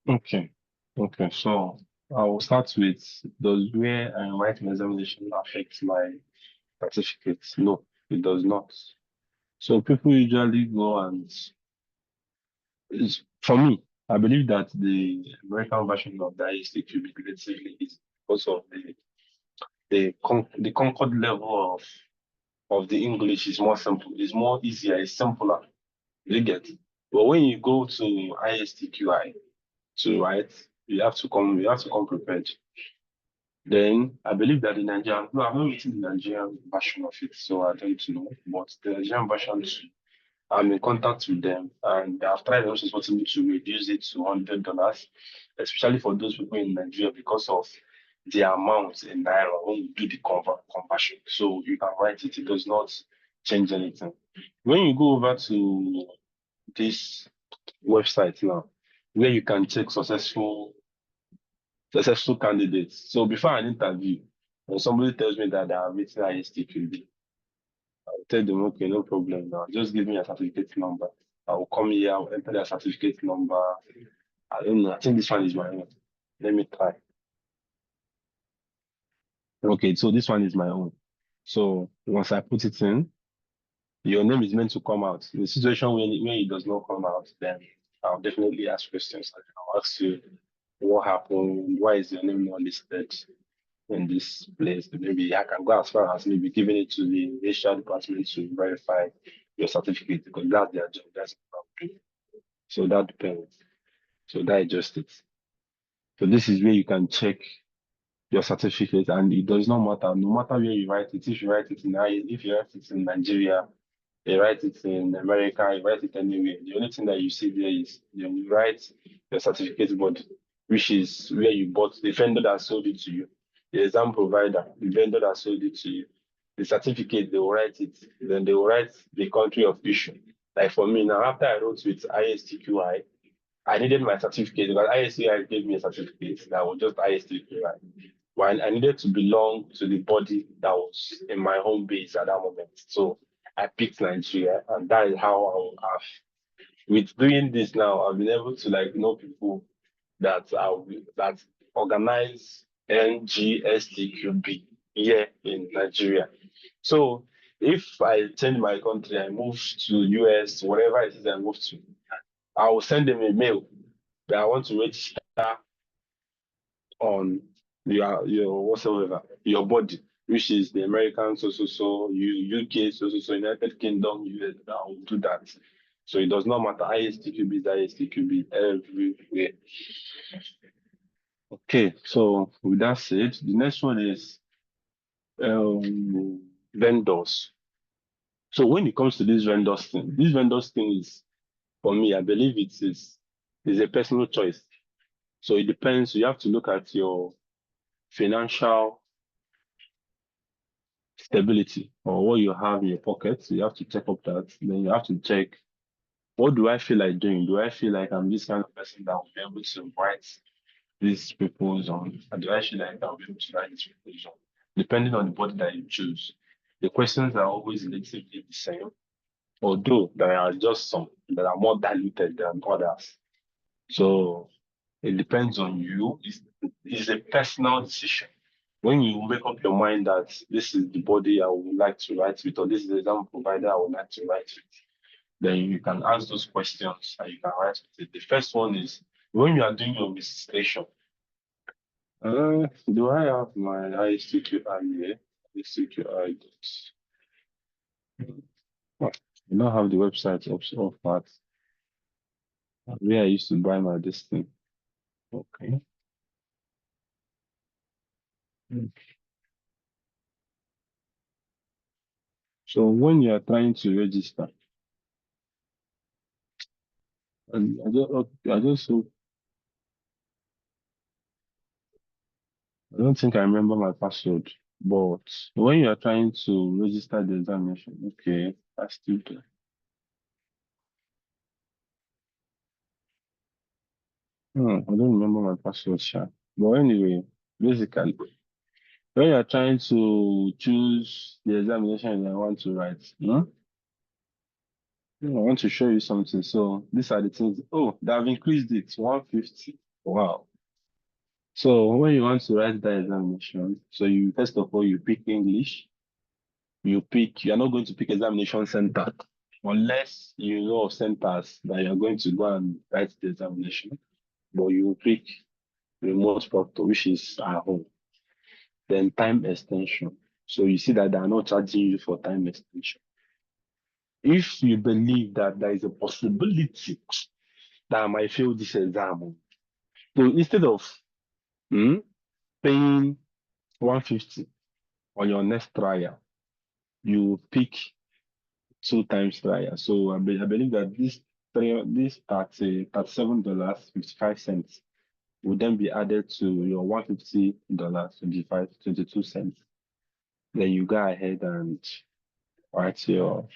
A: Okay. So I will start with, does where I write my examination affect my certificate? No, it does not. So people usually go and for me, I believe that the American version of the ISTQ will be relatively easy because of the concord level of the English is more simple. It's more easier. It's simpler. You get. But when you go to ISTQI to write, you have to come prepared. Then I believe that the Nigerian, no, I've not written the Nigerian version of it, so I don't know. But the Nigerian version too, I'm in contact with them, and I've tried also supporting me to reduce it to $100, especially for those people in Nigeria because of the amount in naira when you do the conversion. So you can write it; it does not change anything. When you go over to this website now, where you can check successful candidates. So before an interview, when somebody tells me that they are written ISTQB, I'll tell them, okay, no problem now. Just give me a certificate number. I will come here, I'll enter their certificate number. I don't know. I think this one is my own. Let me try. Okay, so this one is my own. So once I put it in, your name is meant to come out. In the situation when it does not come out, then I'll definitely ask questions. I'll ask you what happened, why is your name not listed in this place? Maybe I can go as far as maybe giving it to the HR department to verify your certificate because that's their job. That's what I'm doing. So that depends. So that is just it. So this is where you can check your certificate, and it does not matter. No matter where you write it, if you write it in Nigeria, you write it in America, you write it anywhere. The only thing that you see there is you write your certificate board, which is where you bought the vendor that sold it to you, the exam provider, the vendor that sold it to you. The certificate, they will write it, then they will write the country of issue. Like for me now, after I wrote with ISTQI, I needed my certificate because ISTQI gave me a certificate that was just ISTQI. But I needed to belong to the body that was in my home base at that moment. So I picked Nigeria, and that is how I will have. With doing this now, I've been able to know people that organize NGSTQB here in Nigeria. So if I change my country, I move to US, whatever it is I move to, I will send them a mail that I want to register on your whatsoever, your body, which is the American UK United Kingdom, US. I will do that. So it does not matter. ISTQB is ISTQB everywhere. Okay, so with that said, the next one is vendors. So when it comes to this vendors thing is, for me, I believe it is a personal choice. So it depends. You have to look at your financial stability or what you have in your pocket. So you have to check up that. Then you have to check, what do I feel like doing? Do I feel like I'm this kind of person that will be able to write these proposals? Or do I feel like I'll be able to write this proposal? Depending on the body that you choose. The questions are always relatively the same, although there are just some that are more diluted than others. So it depends on you. It's a personal decision. When you make up your mind that this is the body I would like to write with, or this is the exam provider I would like to write with, then you can ask those questions and you can write with it. The first one is, When you are doing your registration, do I have my 𝗬𝗂𝗃𝗃 here? 𝗬𝗂𝗃𝗃. I don't have the website of that where I used to buy my this thing. Okay. So when you are trying to register, and I don't think I remember my password, but when you are trying to register the examination, okay, I still do. I don't remember my password, sha. But anyway, basically, when you are trying to choose the examination I want to write, I want to show you something. So these are the things. Oh, they have increased it to 150. Wow. So when you want to write that examination, so you first of all you pick English. You are not going to pick examination center unless you know of centers that you're going to go and write the examination. But you pick remote proctor, which is at home. Then time extension. So you see that they are not charging you for time extension. If you believe that there is a possibility that I might fail this exam, so instead of paying 150 on your next trial, you pick 2 times trial. So I believe that this $37.55 will then be added to your $150.22. Then you go ahead and write your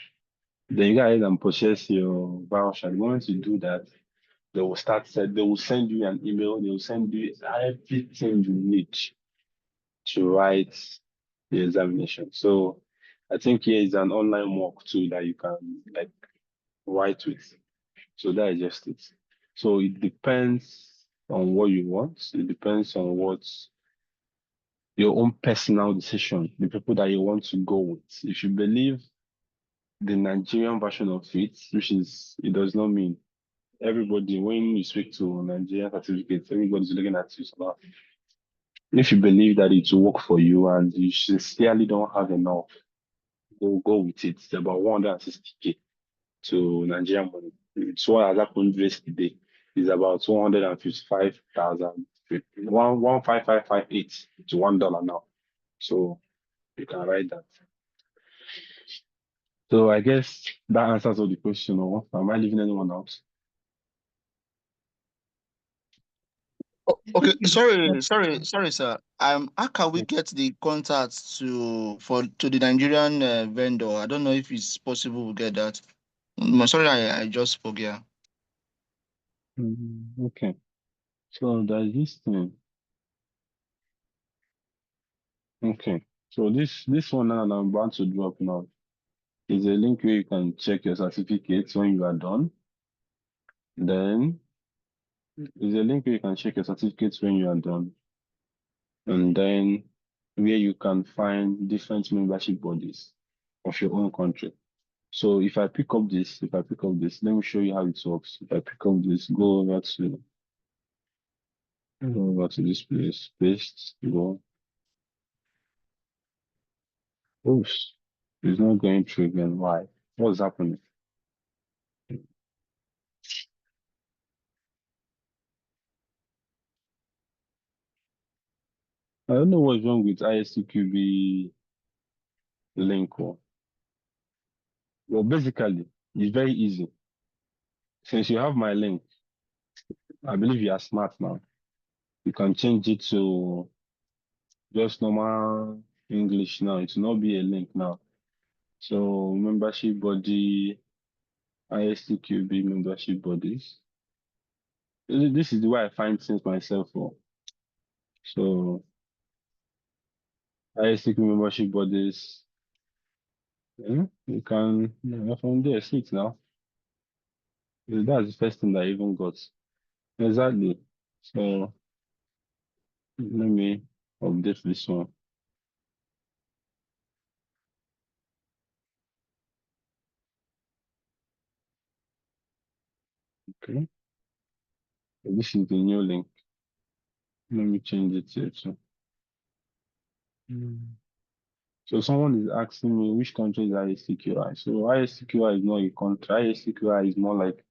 A: then you go ahead and purchase your voucher. The moment you do that, they will send you an email, they will send you everything you need to write the examination. So I think here is an online mock too that you can like write with. So that is just it. So it depends on what you want. It depends on what your own personal decision, the people that you want to go with. If you believe the Nigerian version of it, which is, it does not mean everybody, when you speak to Nigerian certificates, everybody's looking at you. So if you believe that it will work for you and you sincerely don't have enough, go with it. It's about 160K to Nigerian money. It's what has happened yesterday. It's about 155,000, 15558 to $1 now. So you can write that. So I guess that answers all the question. Or am I leaving anyone out?
C: Okay, sorry, sir. How can we get the contacts to the Nigerian vendor? I don't know if it's possible to get that. Sorry, I just forget.
A: Okay. So there's this thing. Okay. So this one now that I'm about to drop now is a link where you can check your certificates when you are done. Then there's a link where you can check your certificates when you are done. And then where you can find different membership bodies of your own country. So if I pick up this, let me show you how it works. If I pick up this, go over to this place, paste, go. Oops, it's not going through again. Why? What's happening? I don't know what's wrong with 𝗬𝗂𝗃𝗃 link. Well, basically, it's very easy. Since you have my link, I believe you are smart now. You can change it to just normal English now. It will not be a link now. So membership body, 𝗬𝗂𝗃𝗃 membership bodies. This is the way I find things myself. So 𝗬𝗂𝗃𝗃 membership bodies. You can from there see it now. That's the first thing that I even got. Exactly. So let me update this one. Okay. This is the new link. Let me change it here too. So someone is asking me which country is 𝗬𝗂𝗧𝗙𝗂𝗧. So 𝗬𝗂𝗧𝗙𝗂𝗧 is not a country. 𝗬𝗂𝗧𝗙𝗂𝗧 is more like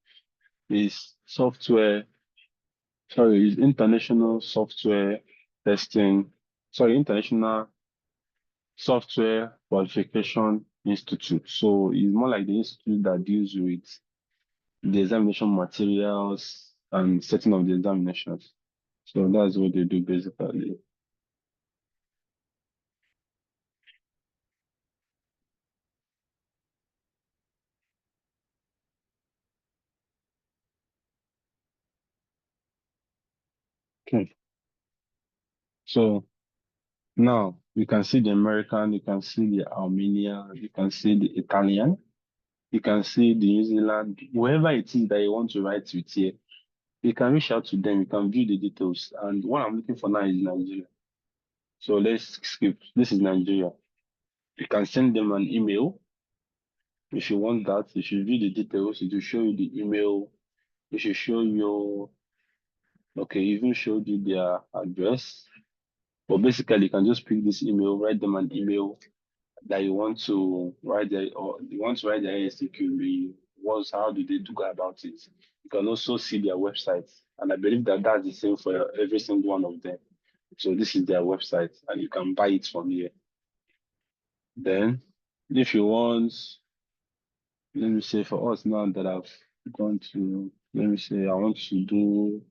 A: it's it's international software testing. International Software Qualification Institute. So it's more like the institute that deals with the examination materials and setting of the examinations. So that's what they do basically. Okay. So now you can see the American, you can see the Armenian, you can see the Italian, you can see the New Zealand, whoever it is that you want to write with here, you can reach out to them, you can view the details. And what I'm looking for now is Nigeria. So let's skip. This is Nigeria. You can send them an email if you want that. If you view the details, it will show you the email. It should show you, okay, even showed you their address. But basically, you can just pick this email, write them an email that you want to write the 𝗬𝗂𝗧𝗖𝗂𝗧𝗏, how do they go about it. You can also see their website, and I believe that that's the same for every single one of them. So this is their website, and you can buy it from here. Then, if you want, let me say for us now that I've gone to, let me say I want to do,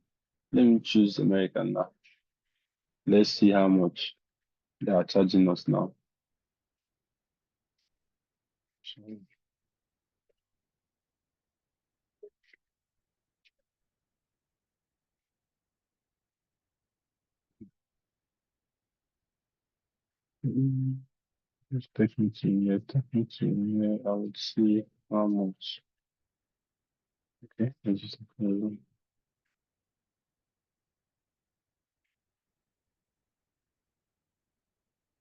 A: let me choose American now. Let's see how much they are charging us now. Just take me to here, I would see how much. Okay, let's just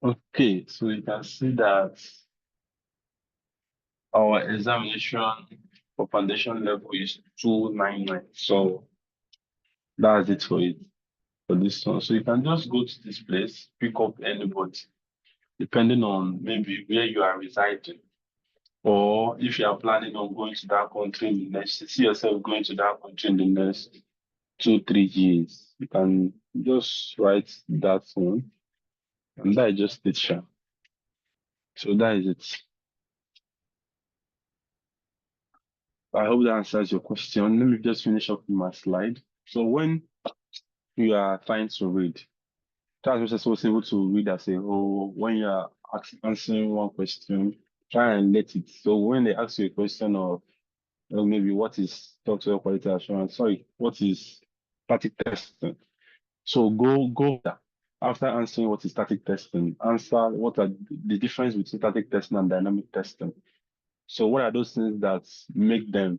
A: okay, so you can see that our examination for foundation level is 299. So that's it for this one. So you can just go to this place, pick up anybody, depending on maybe where you are residing. Or if you are planning on going to that country in the next, see yourself going to that country in the next 2-3 years, you can just write that one. And that is just it. So that is it. I hope that answers your question. Let me just finish up with my slide. So when you are trying to read, that's just was able to read as a whole. When you are answering one question, try and let it. So when they ask you a question of maybe what is software quality assurance, what is static testing? So go there. After answering what is static testing, answer what are the difference between static testing and dynamic testing. So what are those things that make them,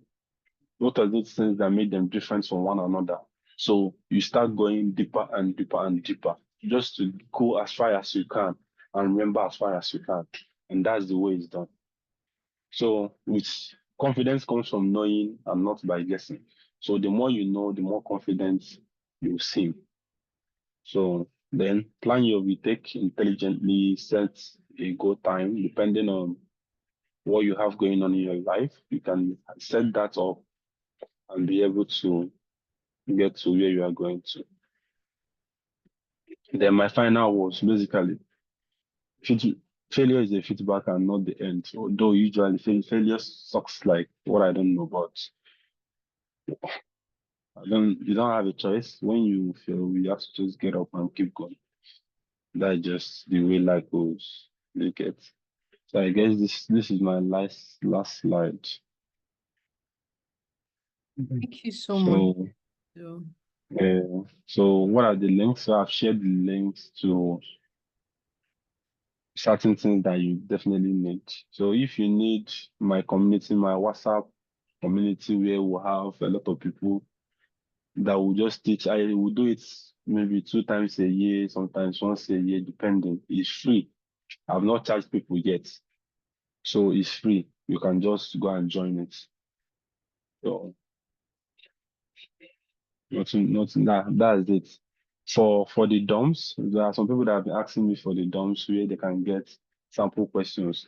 A: what are those things that make them different from one another? So you start going deeper and deeper and deeper, just to go as far as you can and remember as far as you can. And that's the way it's done. So with confidence comes from knowing and not by guessing. So the more you know, the more confidence you seem. So then plan your retake intelligently, set a goal time depending on what you have going on in your life. You can set that up and be able to get to where you are going to. Then my final words, basically, failure is a feedback and not the end. Although usually failure sucks like what I don't know, but you don't have a choice. When you fail, you have to just get up and keep going. That's just the way life goes. You get. So I guess this is my last slide.
D: Thank you so much.
A: So what are the links? So I've shared the links to certain things that you definitely need. So if you need my community, my WhatsApp community, where we have a lot of people that will just teach, I will do it maybe 2 times a year, sometimes once a year, depending. It's free. I've not charged people yet. So it's free. You can just go and join it. So Nothing. That's it. For the DOMs, there are some people that have been asking me for the DOMs where they can get sample questions.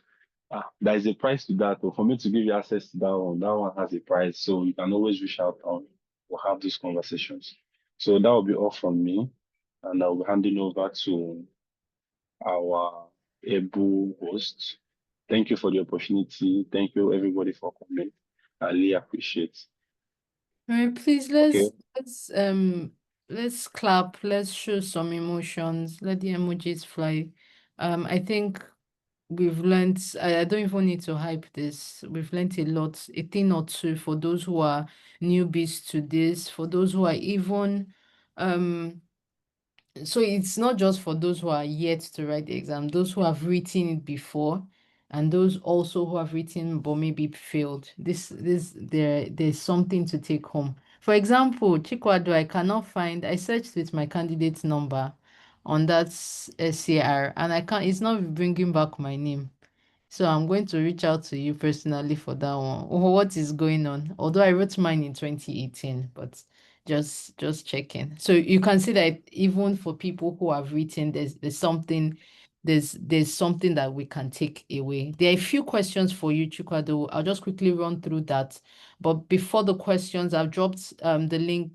A: There is a price to that. But for me to give you access to that one has a price. So you can always reach out and we'll have these conversations. So that will be all from me. And I'll be handing over to our able host. Thank you for the opportunity. Thank you everybody for coming. I really appreciate.
D: All right, please
A: Okay.
D: let's clap, let's show some emotions, let the emojis fly. I think we've learned, I don't even need to hype this. We've learned a lot, a thing or two for those who are newbies to this, for those who are even so it's not just for those who are yet to write the exam, those who have written it before, and those also who have written but maybe failed. There's something to take home. For example, Chikwado, I searched with my candidate number on that SCR, and it's not bringing back my name. So I'm going to reach out to you personally for that one. What is going on? Although I wrote mine in 2018, but just checking. So you can see that even for people who have written, there's something that we can take away. There are a few questions for you, Chikwado. I'll just quickly run through that. But before the questions, I've dropped the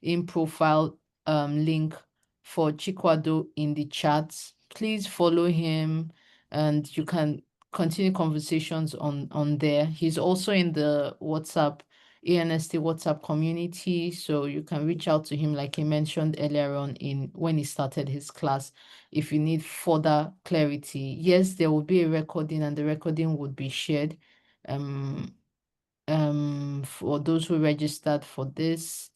D: LinkedIn profile link for Chikwado in the chat. Please follow him, and you can continue conversations on there. He's also in the ANST WhatsApp community, so you can reach out to him like he mentioned earlier on when he started his class if you need further clarity. Yes, there will be a recording, and the recording would be shared for those who registered for this.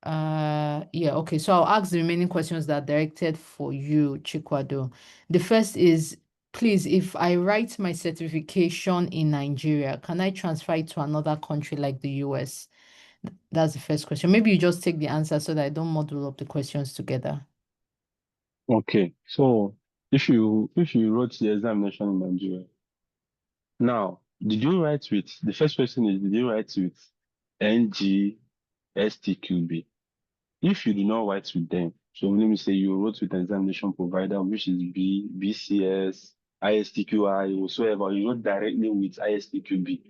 D: Yeah, okay, so I'll ask the remaining questions that are directed for you, Chikwado. The first is, please, if I write my certification in Nigeria, can I transfer it to another country like the US? That's the first question. Maybe you just take the answer so that I don't muddle up the questions together.
A: Okay. So if you wrote the examination in Nigeria, now did you write with the first question is did you write with 𝗫𝗫𝗃𝗃𝗃? If you do not write with them, so let me say you wrote with an examination provider, which is BCS, ISTQI, whatsoever, you wrote directly with ISTQB.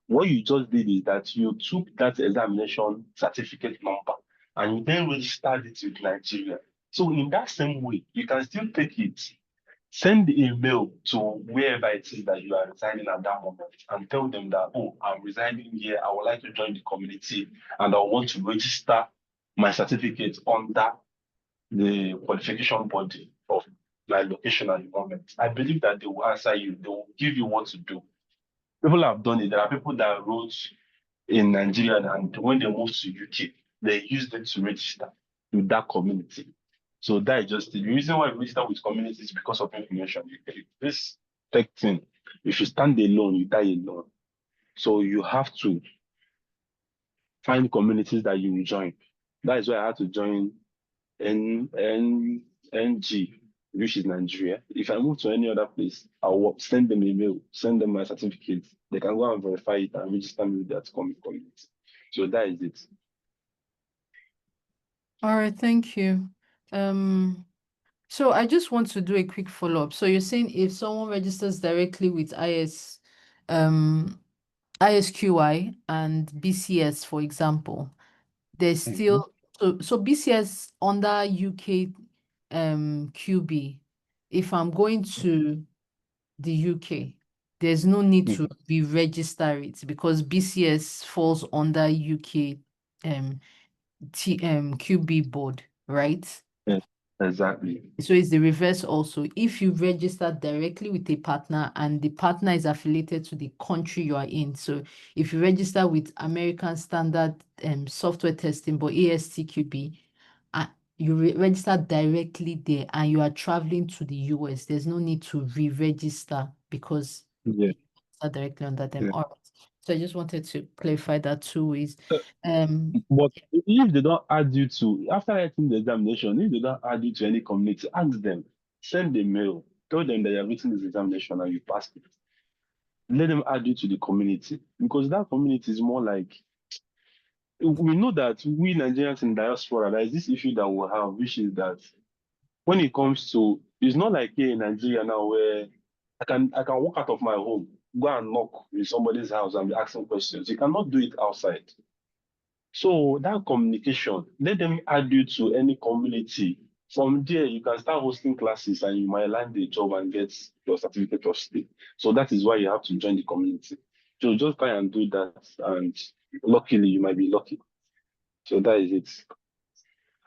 A: What you just did is that you took that examination certificate number and you then registered it with Nigeria. So in that same way, you can still take it, send the email to wherever it is that you are residing at that moment and tell them that, oh, I'm residing here, I would like to join the community and I want to register my certificate under the qualification body of my location at the moment. I believe that they will answer you, they will give you what to do. People have done it. There are people that wrote in Nigeria and when they moved to UK, they used it to register with that community. So that is just the reason why we register with communities is because of information. This tech thing, if you stand alone, you die alone. So you have to find communities that you will join. That is why I had to join NG, which is Nigeria. If I move to any other place, I'll send them an email, send them my certificate. They can go and verify it and register me with that community. So that is it.
D: All right, thank you. So I just want to do a quick follow-up. So you're saying if someone registers directly with ISQI and BCS, for example, there's still so BCS under UK QB. If I'm going to the UK, there's no need to re-register it because BCS falls under UK QB board, right?
A: Yes, exactly.
D: So it's the reverse also. If you register directly with a partner and the partner is affiliated to the country you are in. So if you register with American Standard Software Testing, but ASTQB, you register directly there and you are traveling to the US, there's no need to re-register because you are directly under them.
A: Yeah.
D: All right. So I just wanted to clarify that 2 ways.
A: But if they don't add you to, after writing the examination, if they don't add you to any community, ask them, send a mail, tell them that you have written this examination and you passed it. Let them add you to the community because that community is more like, we know that we Nigerians in diaspora, there is this issue that we have, which is that when it comes to, it's not like here in Nigeria now where I can walk out of my home, go and knock in somebody's house and be asking questions. You cannot do it outside. So that communication, let them add you to any community. From there, you can start hosting classes and you might land a job and get your certificate of stay. So that is why you have to join the community. So just try and do that, and luckily you might be lucky. So that is it.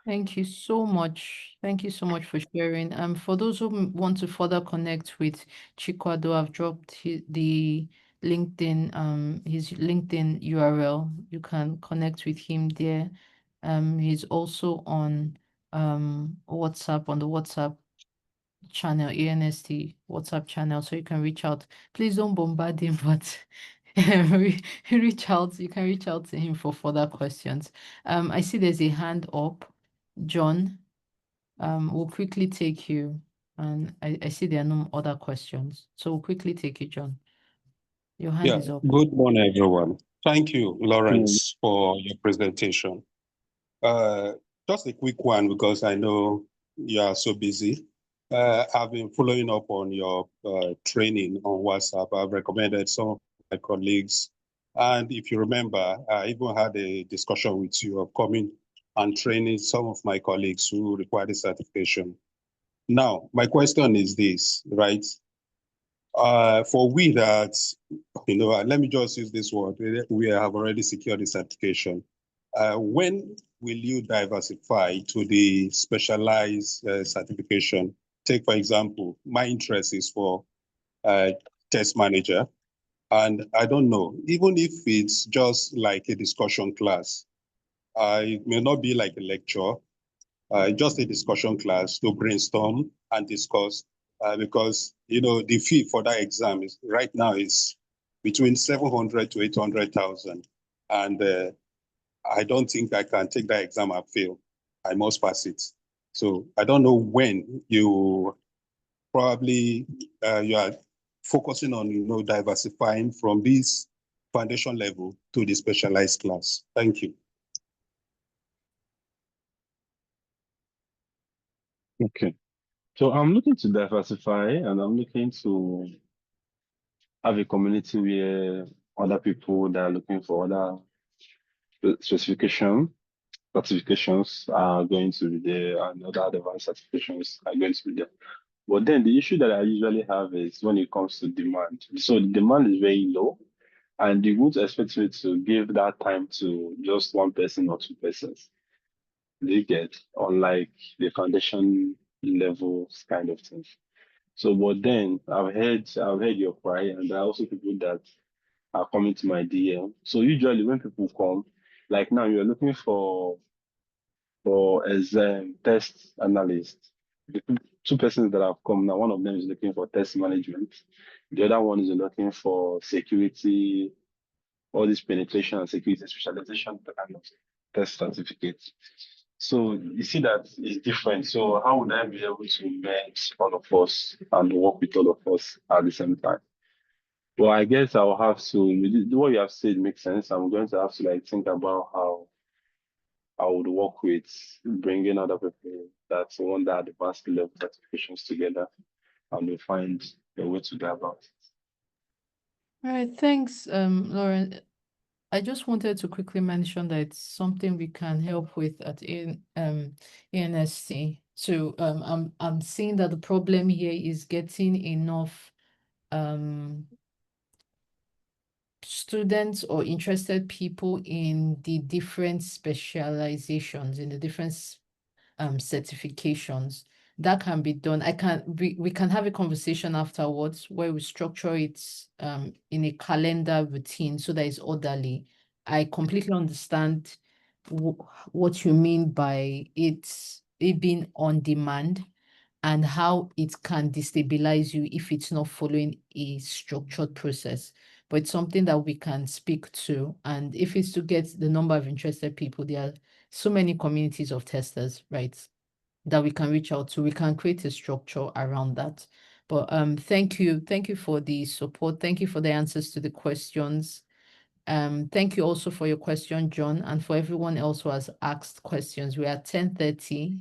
D: Thank you so much. Thank you so much for sharing. For those who want to further connect with Chikwado, I've dropped the LinkedIn, his LinkedIn URL. You can connect with him there. He's also on WhatsApp, on the WhatsApp channel, ANST WhatsApp channel, so you can reach out. Please don't bombard him, but reach out. You can reach out to him for further questions. I see there's a hand up. John, we'll quickly take you, and I see there are no other questions, so we'll quickly take you, John. Your hand is up.
E: Good morning, everyone. Thank you, Lawrence, for your presentation. Just a quick one, because I know you are so busy. I've been following up on your training on WhatsApp. I've recommended some of my colleagues. And if you remember, I even had a discussion with you of coming and training some of my colleagues who require the certification. Now, my question is this, right? For we that, let me just use this word, we have already secured the certification. When will you diversify to the specialized certification? Take, for example, my interest is for test manager. And I don't know, even if it's just like a discussion class, it may not be like a lecture, just a discussion class to brainstorm and discuss, because the fee for that exam is right now is between 700 to 800,000, and I don't think I can take that exam and fail. I must pass it. So I don't know when you probably you are focusing on diversifying from this foundation level to the specialized class. Thank you.
A: Okay. So I'm looking to diversify, and I'm looking to have a community where other people that are looking for other certifications are going to be there, and other advanced certifications are going to be there. But then the issue that I usually have is when it comes to demand. So the demand is very low, and you would expect me to give that time to just one person or two persons. They get, unlike the foundation levels kind of things. So, but then I've heard your cry, and there are also people that are coming to my DM. So usually when people come, like now you're looking for as test analyst. The two persons that have come now, one of them is looking for test management. The other one is looking for security, all this penetration and security specialization kind of test certificates. So you see that it's different. So how would I be able to merge all of us and work with all of us at the same time? Well, I guess I'll have to, what you have said makes sense. I'm going to have to think about how I would work with bringing other people that want that advanced level certifications together, and we'll find a way to go about it.
D: All right, thanks, Lauren. I just wanted to quickly mention that it's something we can help with at ANST. So I'm seeing that the problem here is getting enough students or interested people in the different specializations, in the different certifications. That can be done. We can have a conversation afterwards where we structure it in a calendar routine so that it's orderly. I completely understand what you mean by it being on demand and how it can destabilize you if it's not following a structured process. But it's something that we can speak to. And if it's to get the number of interested people, there are so many communities of testers, right, that we can reach out to. We can create a structure around that. But thank you for the support. Thank you for the answers to the questions. Thank you also for your question, John, and for everyone else who has asked questions. We are at 10:30.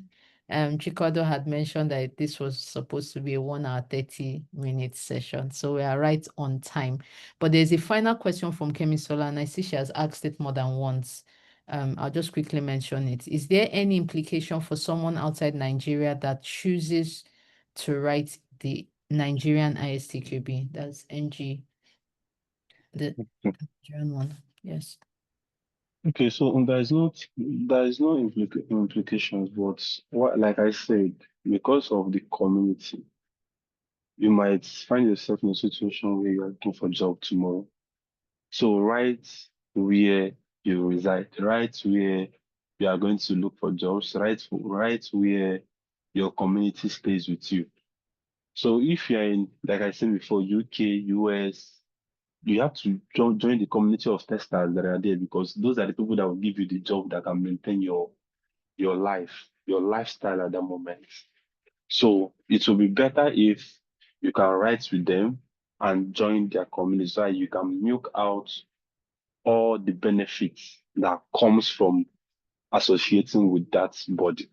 D: Chikwado had mentioned that this was supposed to be a 1 hour 30-minute session, so we are right on time. But there's a final question from Kemisola, and I see she has asked it more than once. I'll just quickly mention it. Is there any implication for someone outside Nigeria that chooses to write the Nigerian 𝗬𝗂𝗃𝗃𝗃? That's NG, the Nigerian one. Yes.
A: Okay, so there is no implications, but what, like I said, because of the community, you might find yourself in a situation where you are looking for a job tomorrow. So right where you reside, right where you are going to look for jobs, right where your community stays with you. So if you're in, like I said before, UK, US, you have to join the community of testers that are there, because those are the people that will give you the job that can maintain your life, your lifestyle at that moment. So it will be better if you can write with them and join their community so that you can milk out all the benefits that comes from associating with that body.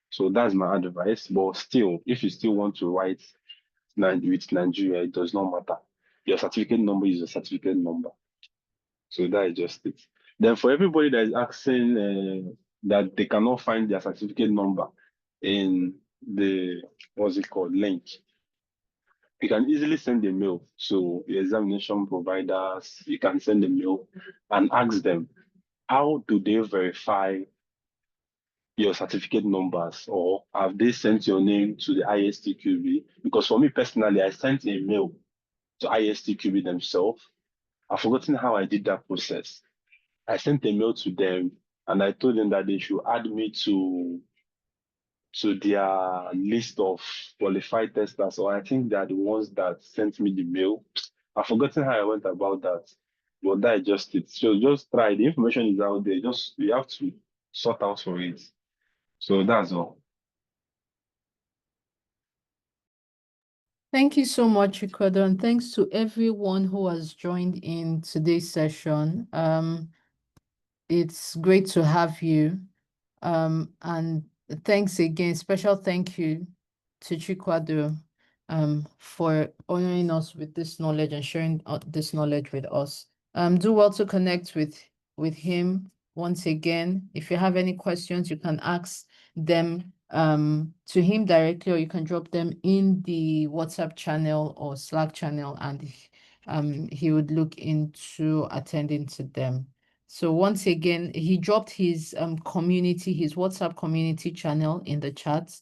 A: So that's my advice. But still, if you still want to write with Nigeria, it does not matter. Your certificate number is your certificate number. So that is just it. Then for everybody that is asking that they cannot find their certificate number in the, what's it called, link, you can easily send a mail to the examination providers. You can send a mail and ask them, how do they verify your certificate numbers, or have they sent your name to the 𝗬𝗂𝗃𝗃𝗃? Because for me personally, I sent a mail to 𝗬𝗂𝗃𝗃𝗃 themselves. I've forgotten how I did that process. I sent a mail to them and I told them that they should add me to their list of qualified testers. So I think they're the ones that sent me the mail. I've forgotten how I went about that, but that is just it. So just try. The information is out there. Just you have to sort out for it. So that's all.
D: Thank you so much, Chikwado, and thanks to everyone who has joined in today's session. It's great to have you. And thanks again, special thank you to Chikwado for honoring us with this knowledge and sharing this knowledge with us. Do well to connect with him once again. If you have any questions, you can ask them to him directly, or you can drop them in the WhatsApp channel or Slack channel, and he would look into attending to them. So once again, he dropped his his WhatsApp community channel in the chat.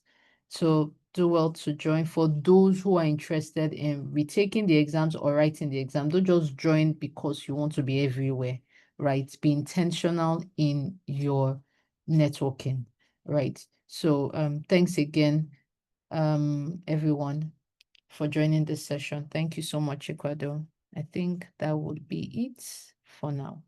D: So do well to join. For those who are interested in retaking the exams or writing the exam, don't just join because you want to be everywhere, right? Be intentional in your networking, right? So thanks again, everyone, for joining this session. Thank you so much, Chikwado. I think that would be it for now.